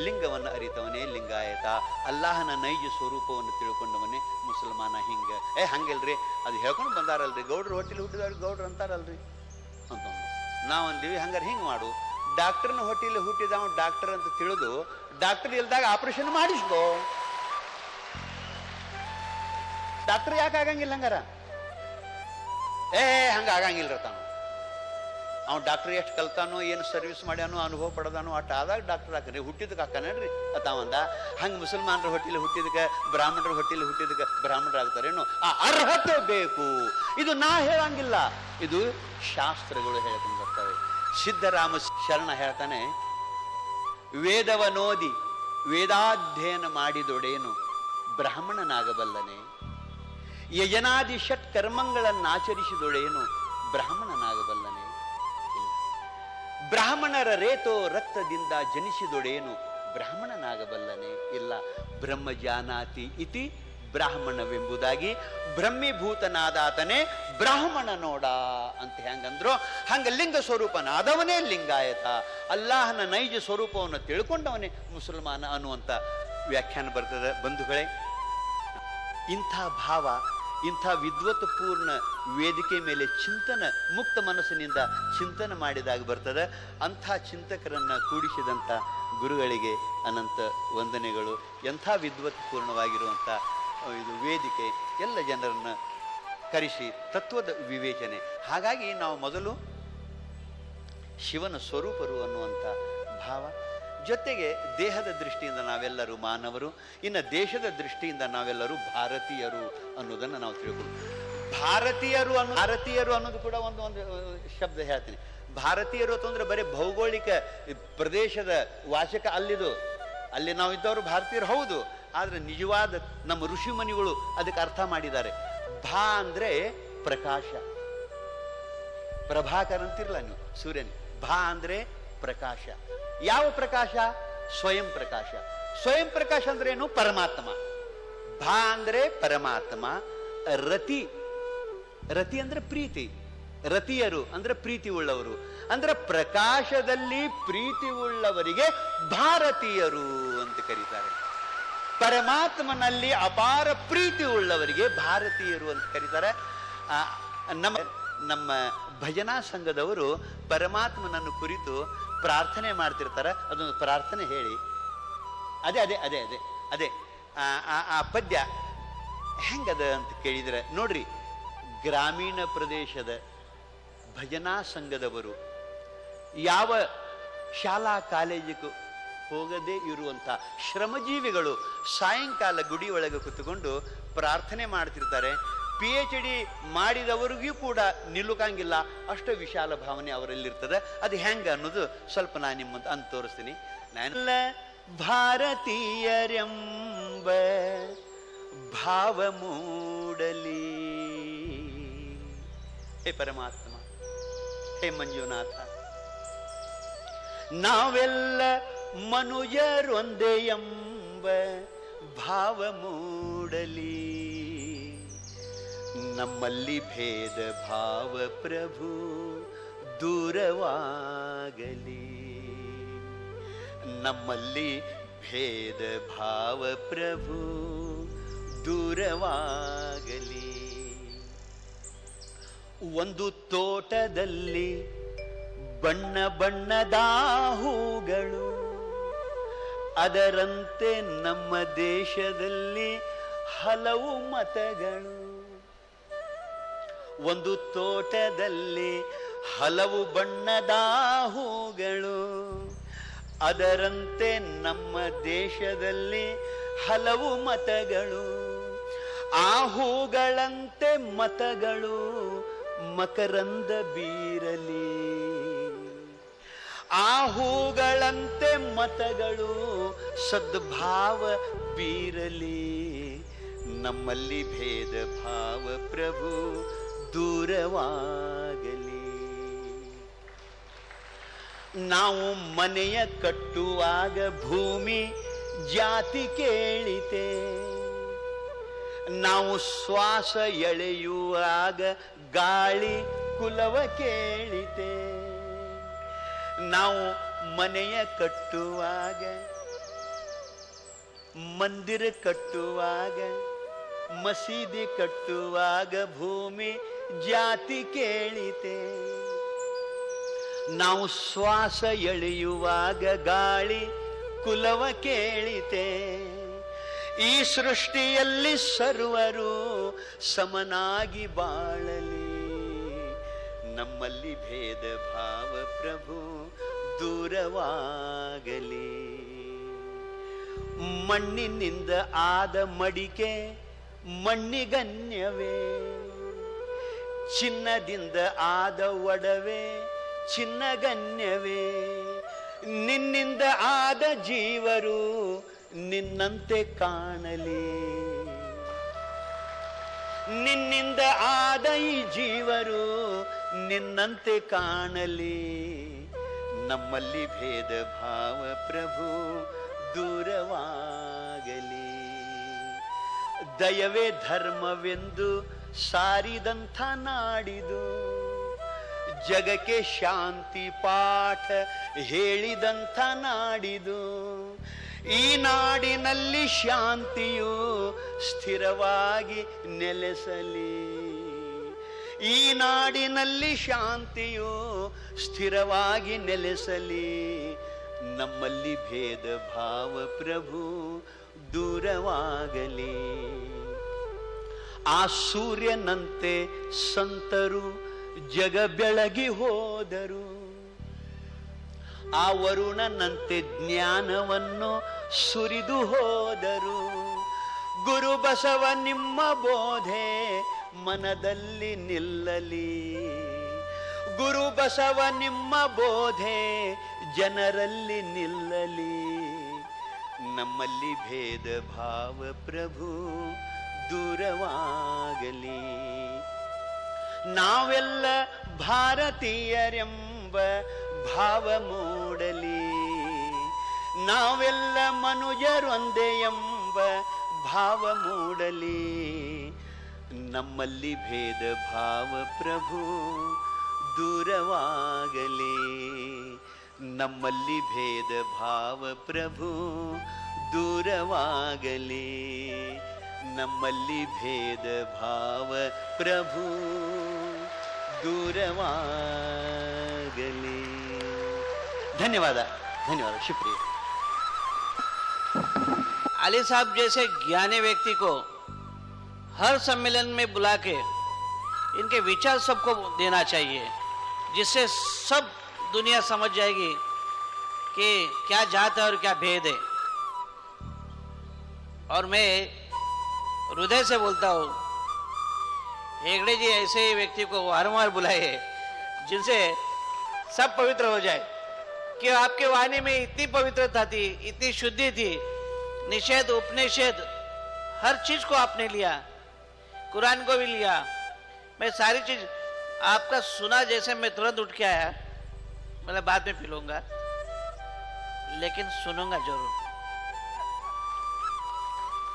ಲಿಂಗವನ್ನು ಅರಿತವನೇ ಲಿಂಗಾಯತ, ಅಲ್ಲಾಹನ ನೈಜ ಸ್ವರೂಪವನ್ನು ತಿಳ್ಕೊಂಡವನೇ ಮುಸಲ್ಮಾನ. ಹಿಂಗೆ ಹಂಗಿಲ್ರಿ, ಅದು ಹೇಳ್ಕೊಂಡು ಬಂದಾರಲ್ರಿ, ಗೌಡ್ರ ಹೊಟ್ಟೆಲಿ ಹುಟ್ಟಿದವ್ರಿಗೆ ಗೌಡ್ರು ಅಂತಾರಲ್ರಿ ಅಂತ ನಾವು ಅಂದೀವಿ. ಹಂಗಾರೆ ಹಿಂಗೆ ಮಾಡು, ಡಾಕ್ಟರ್ನ ಹೊಟ್ಟೆಯಲ್ಲಿ ಹುಟ್ಟಿದವ ಡಾಕ್ಟರ್ ಅಂತ ತಿಳಿದು ಡಾಕ್ಟರ್ ಇಲ್ದಾಗ ಆಪರೇಷನ್ ಮಾಡಿಸ್ಕೋ. ಡಾಕ್ಟರ್ ಯಾಕೆ ಆಗಂಗಿಲ್ಲ ಹಂಗಾರ? ಹಂಗ ಆಗಂಗಿಲ್ರ ತಾನು. ಅವ್ನು ಡಾಕ್ಟರ್ ಎಷ್ಟು ಕಲ್ತಾನೋ, ಏನು ಸರ್ವಿಸ್ ಮಾಡ್ಯಾನೋ, ಅನುಭವ ಪಡೆದಾನೋ, ಅಟ್ ಆದಾಗ ಡಾಕ್ಟರ್ ಹಾಕನ್ರಿ, ಹುಟ್ಟಿದಕ್ಕೆ ಹಾಕಾನೇನ್ರಿ ಅತಾವಂದ. ಹಂಗೆ ಮುಸಲ್ಮಾನರ ಹೊಟ್ಟೆಲಿ ಹುಟ್ಟಿದಕ್ಕೆ, ಬ್ರಾಹ್ಮಣರ ಹೊಟ್ಟೆಲಿ ಹುಟ್ಟಿದಕ್ಕೆ ಬ್ರಾಹ್ಮಣರು ಆಗ್ತಾರೇನು? ಆ ಅರ್ಹತೆ ಬೇಕು. ಇದು ನಾ ಹೇಳಂಗಿಲ್ಲ, ಇದು ಶಾಸ್ತ್ರಗಳು ಹೇಳ್ಕೊಂಡು ಬರ್ತವೆ. ಸಿದ್ಧರಾಮ ಶರಣ ಹೇಳ್ತಾನೆ, ವೇದವನೋದಿ ವೇದಾಧ್ಯಯನ ಮಾಡಿದೊಡೇನು ಬ್ರಾಹ್ಮಣನಾಗಬಲ್ಲನೆ, ಯಜನಾದಿ ಷಟ್ ಕರ್ಮಗಳನ್ನಾಚರಿಸಿದೊಡೇನು ಬ್ರಾಹ್ಮಣನಾಗಬಲ್ಲನೆ, ಬ್ರಾಹ್ಮಣರ ರೇತೋ ರಕ್ತದಿಂದ ಜನಿಸಿದೊಡೇನು ಬ್ರಾಹ್ಮಣನಾಗಬಲ್ಲನೆ, ಇಲ್ಲ. ಬ್ರಹ್ಮಜಾನಾತಿ ಇತಿ ಬ್ರಾಹ್ಮಣವೆಂಬುದಾಗಿ ಬ್ರಹ್ಮೀಭೂತನಾದಾತನೇ ಬ್ರಾಹ್ಮಣ ನೋಡ ಅಂತ ಹೆಂಗಂದ್ರು, ಹಂಗ ಲಿಂಗ ಸ್ವರೂಪನಾದವನೇ ಲಿಂಗಾಯತ, ಅಲ್ಲಾಹನ ನೈಜ ಸ್ವರೂಪವನ್ನು ತಿಳ್ಕೊಂಡವನೇ ಮುಸಲ್ಮಾನ ಅನ್ನುವಂಥ ವ್ಯಾಖ್ಯಾನ ಬರ್ತದೆ. ಬಂಧುಗಳೇ, ಇಂಥ ಭಾವ, ಇಂಥ ವಿದ್ವತ್ಪೂರ್ಣ ವೇದಿಕೆ ಮೇಲೆ ಚಿಂತನ, ಮುಕ್ತ ಮನಸ್ಸಿನಿಂದ ಚಿಂತನೆ ಮಾಡಿದಾಗ ಬರ್ತದೆ. ಅಂಥ ಚಿಂತಕರನ್ನು ಕೂಡಿಸಿದಂಥ ಗುರುಗಳಿಗೆ ಅನಂತ ವಂದನೆಗಳು. ಎಂಥ ವಿದ್ವತ್ಪೂರ್ಣವಾಗಿರುವಂಥ ಇದು ವೇದಿಕೆ, ಎಲ್ಲ ಜನರನ್ನು ಕರೆಸಿ ತತ್ವದ ವಿವೇಚನೆ. ಹಾಗಾಗಿ ನಾವು ಮೊದಲು ಶಿವನ ಸ್ವರೂಪರು ಅನ್ನುವಂಥ ಭಾವ, ಜೊತೆಗೆ ದೇಹದ ದೃಷ್ಟಿಯಿಂದ ನಾವೆಲ್ಲರೂ ಮಾನವರು, ಇನ್ನು ದೇಶದ ದೃಷ್ಟಿಯಿಂದ ನಾವೆಲ್ಲರೂ ಭಾರತೀಯರು ಅನ್ನೋದನ್ನು ನಾವು ತಿಳ್ಕೊಂಡು, ಭಾರತೀಯರು ಅನ್ನೋದು ಕೂಡ ಒಂದು ಶಬ್ದ ಹೇಳ್ತೀನಿ. ಭಾರತೀಯರು ಅಂತಂದ್ರೆ ಬರೀ ಭೌಗೋಳಿಕ ಪ್ರದೇಶದ ವಾಚಕ ಅಲ್ಲಿದು, ಅಲ್ಲಿ ನಾವು ಇದ್ದವರು ಭಾರತೀಯರು ಹೌದು. ಆದರೆ ನಿಜವಾದ ನಮ್ಮ ಋಷಿಮುನಿಗಳು ಅದಕ್ಕೆ ಅರ್ಥ ಮಾಡಿದ್ದಾರೆ. ಭಾ ಅಂದ್ರೆ ಪ್ರಕಾಶ, ಪ್ರಭಾಕರ್ ಅಂತಿರಲ್ಲ ನೀವು, ಸೂರ್ಯನ. ಭಾ ಅಂದ್ರೆ ಪ್ರಕಾಶ. ಯಾವ ಪ್ರಕಾಶ? ಸ್ವಯಂ ಪ್ರಕಾಶ. ಸ್ವಯಂ ಪ್ರಕಾಶ ಅಂದ್ರೆ ಏನು? ಪರಮಾತ್ಮ. ಭಾ ಅಂದ್ರೆ ಪರಮಾತ್ಮ. ರತಿ, ರತಿ ಅಂದ್ರೆ ಪ್ರೀತಿ, ರತಿಯರು ಅಂದ್ರೆ ಪ್ರೀತಿ ಉಳ್ಳವರು, ಅಂದ್ರೆ ಪ್ರಕಾಶದಲ್ಲಿ ಪ್ರೀತಿ ಉಳ್ಳವರಿಗೆ ಭಾರತೀಯರು ಅಂತ ಕರೀತಾರೆ. ಪರಮಾತ್ಮನಲ್ಲಿ ಅಪಾರ ಪ್ರೀತಿ ಉಳ್ಳವರಿಗೆ ಭಾರತೀಯರು ಅಂತ ಕರೀತಾರೆ. ನಮ್ಮ ಭಜನಾ ಸಂಘದವರು ಪರಮಾತ್ಮನನ್ನು ಕುರಿತು ಪ್ರಾರ್ಥನೆ ಮಾಡ್ತಿರ್ತಾರೆ. ಅದೊಂದು ಪ್ರಾರ್ಥನೆ ಹೇಳಿ. ಅದೇ ಆ ಪದ್ಯ ಹೆಂಗದ ಅಂತ ಕೇಳಿದ್ರೆ ನೋಡ್ರಿ, ಗ್ರಾಮೀಣ ಪ್ರದೇಶದ ಭಜನಾ ಸಂಘದವರು ಯಾವ ಶಾಲಾ ಕಾಲೇಜಿಗೂ ಹೋಗದೇ ಇರುವಂಥ ಶ್ರಮಜೀವಿಗಳು ಸಾಯಂಕಾಲ ಗುಡಿ ಒಳಗೆ ಕೂತ್ಕೊಂಡು ಪ್ರಾರ್ಥನೆ ಮಾಡ್ತಿರ್ತಾರೆ. PhD ಮಾಡಿದವರಿಗೂ ಕೂಡ ನಿಲ್ಲುಕಂಗಿಲ್ಲ, ಅಷ್ಟು ವಿಶಾಲ ಭಾವನೆ ಅವರಲ್ಲಿರ್ತದೆ. ಅದು ಹೆಂಗ ಅನ್ನೋದು ಸ್ವಲ್ಪ ನಾನು ನಿಮ್ಮಂತ ಅಂತ ತೋರಿಸ್ತೀನಿ. ನಾನೆಲ್ಲ ಭಾರತೀಯರೆಂಬ ಭಾವ ಮೂಡಲಿ, ಹೇ ಪರಮಾತ್ಮ, ಹೇ ಮಂಜುನಾಥ, ನಾವೆಲ್ಲ ಮನುಜರೊಂದೇ ಎಂಬ ಭಾವ ಮೂಡಲಿ, ನಮ್ಮಲ್ಲಿ ಭೇದ ಭಾವ ಪ್ರಭು ದೂರವಾಗಲಿ, ನಮ್ಮಲ್ಲಿ ಭೇದ ಭಾವ ಪ್ರಭು ದೂರವಾಗಲಿ. ಒಂದು ತೋಟದಲ್ಲಿ ಬಣ್ಣ ಬಣ್ಣದ ಹೂಗಳು, ಅದರಂತೆ ನಮ್ಮ ದೇಶದಲ್ಲಿ ಹಲವು ಮತಗಳು. ಒಂದು ತೋಟದಲ್ಲಿ ಹಲವು ಬಣ್ಣದ ಹೂಗಳು, ಅದರಂತೆ ನಮ್ಮ ದೇಶದಲ್ಲಿ ಹಲವು ಮತಗಳು. ಆ ಹೂಗಳಂತೆ ಮತಗಳು ಮಕರಂದ ಬೀರಲಿ, ಆ ಹೂಗಳಂತೆ ಮತಗಳು ಸದ್ಭಾವ ಬೀರಲಿ, ನಮ್ಮಲ್ಲಿ ಭೇದ ಭಾವ ಪ್ರಭು ದೂರವಾಗಲಿ. ನಾವು ಮನೆಯ ಕಟ್ಟುವಾಗ ಭೂಮಿ ಜಾತಿ ಕೇಳಿತೆ, ನಾವು ಶ್ವಾಸ ಎಳೆಯುವಾಗ ಗಾಳಿ ಕುಲವ ಕೇಳಿತೆ, ನಾವು ಮನೆಯ ಕಟ್ಟುವಾಗ, ಮಂದಿರ ಕಟ್ಟುವಾಗ, ಮಸೀದಿ ಕಟ್ಟುವಾಗ ಭೂಮಿ ಜಾತಿ ಕೇಳಿತೆ. ನಾವು ಶ್ವಾಸ ಎಳೆಯುವಾಗ ಗಾಳಿ ಕುಲವ ಕೇಳಿತೆ. ಈ ಸೃಷ್ಟಿಯಲ್ಲಿ ಸರ್ವರು ಸಮನಾಗಿ ಬಾಳಲಿ, ನಮ್ಮಲ್ಲಿ ಭೇದ ಭಾವ ಪ್ರಭು ದೂರವಾಗಲಿ. ಮಣ್ಣಿನಿಂದ ಆದ ಮಡಿಕೆ ಮಣ್ಣಿಗನ್ಯವೇ, ಚಿನ್ನದಿಂದ ಆದ ಒಡವೆ ಚಿನ್ನಗನ್ಯವೇ. ನಿನ್ನಿಂದ ಆದ ಜೀವರು ನಿನ್ನಂತೆ ಕಾಣಲಿ, ನಿನ್ನಿಂದ ಆದ ಈ ಜೀವರು ನಿನ್ನಂತೆ ಕಾಣಲಿ. ನಮ್ಮಲ್ಲಿ ಭೇದ ಭಾವ ಪ್ರಭು ದೂರವಾಗಲಿ. ದಯವೇ ಧರ್ಮವೆಂದು ಸಾರಿದಂಥ ನಾಡಿದು, ಜಗಕ್ಕೆ ಶಾಂತಿ ಪಾಠ ಹೇಳಿದಂಥ ನಾಡಿದು. ಈ ನಾಡಿನಲ್ಲಿ ಶಾಂತಿಯು ಸ್ಥಿರವಾಗಿ ನೆಲೆಸಲಿ, ಈ ನಾಡಿನಲ್ಲಿ ಶಾಂತಿಯು ಸ್ಥಿರವಾಗಿ ನೆಲೆಸಲಿ. ನಮ್ಮಲ್ಲಿ ಭೇದ ಭಾವ ಪ್ರಭು ದೂರವಾಗಲಿ. ಆ ಸೂರ್ಯನಂತೆ ಸಂತರು ಜಗ ಬೆಳಗಿ ಹೋದರು, ಆ ವರುಣನಂತೆ ಜ್ಞಾನವನ್ನು ಸುರಿದು ಹೋದರು. ಗುರು ಬಸವ ನಿಮ್ಮ ಬೋಧೆ ಮನದಲ್ಲಿ ನಿಲ್ಲಲಿ, ಗುರು ಬಸವ ನಿಮ್ಮ ಬೋಧೆ ಜನರಲ್ಲಿ ನಿಲ್ಲಲಿ. ನಮ್ಮಲ್ಲಿ ಭೇದ ಭಾವ ಪ್ರಭು ದೂರವಾಗಲಿ. ನಾವೆಲ್ಲ ಭಾರತೀಯರೆಂಬ ಭಾವ ಮೂಡಲಿ, ನಾವೆಲ್ಲ ಮನುಜರೊಂದೇ ಎಂಬ ಭಾವ ಮೂಡಲಿ. ನಮ್ಮಲ್ಲಿ ಭೇದ ಭಾವ ಪ್ರಭು ದೂರವಾಗಲಿ, ನಮ್ಮಲ್ಲಿ ಭೇದ ಭಾವ ಪ್ರಭು ದೂರವಾಗಲಿ, ನಮ್ಮಲ್ಲಿ ಭೇದ ಭಾವ ಪ್ರಭು दूरवागली। धन्यवाद धन्यवाद शुक्रिया। अली साहब जैसे ज्ञानी व्यक्ति को हर सम्मेलन में बुला के इनके विचार सबको देना चाहिए, जिससे सब दुनिया समझ जाएगी कि क्या जात है और क्या भेद है। और मैं हृदय से बोलता हूँ, हेगड़े जी ऐसे ही व्यक्ति को वारंवार बुलाए जिनसे सब पवित्र हो जाए। कि आपके वाणी में इतनी पवित्रता थी, इतनी शुद्धि थी, निषेध उपनिषेध हर चीज को आपने लिया, कुरान को भी लिया। मैं सारी चीज आपका सुना, जैसे मैं तुरंत उठ के आया, मतलब बाद में पी लूंगा, लेकिन सुनूंगा जरूर।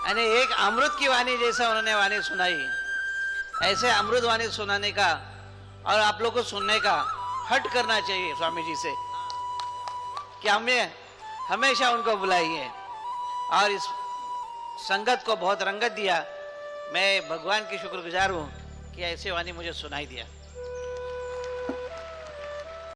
यानी एक अमृत की वाणी जैसा उन्होंने वाणी सुनाई, ऐसे अमृत वाणी सुनाने का और आप लोग को सुनने का हट करना चाहिए स्वामी जी से, कि हमें हमेशा उनको बुलाइए। और इस संगत को बहुत रंगत दिया। मैं भगवान की शुक्रगुजार हूँ कि ऐसे वाणी मुझे सुनाई दिया।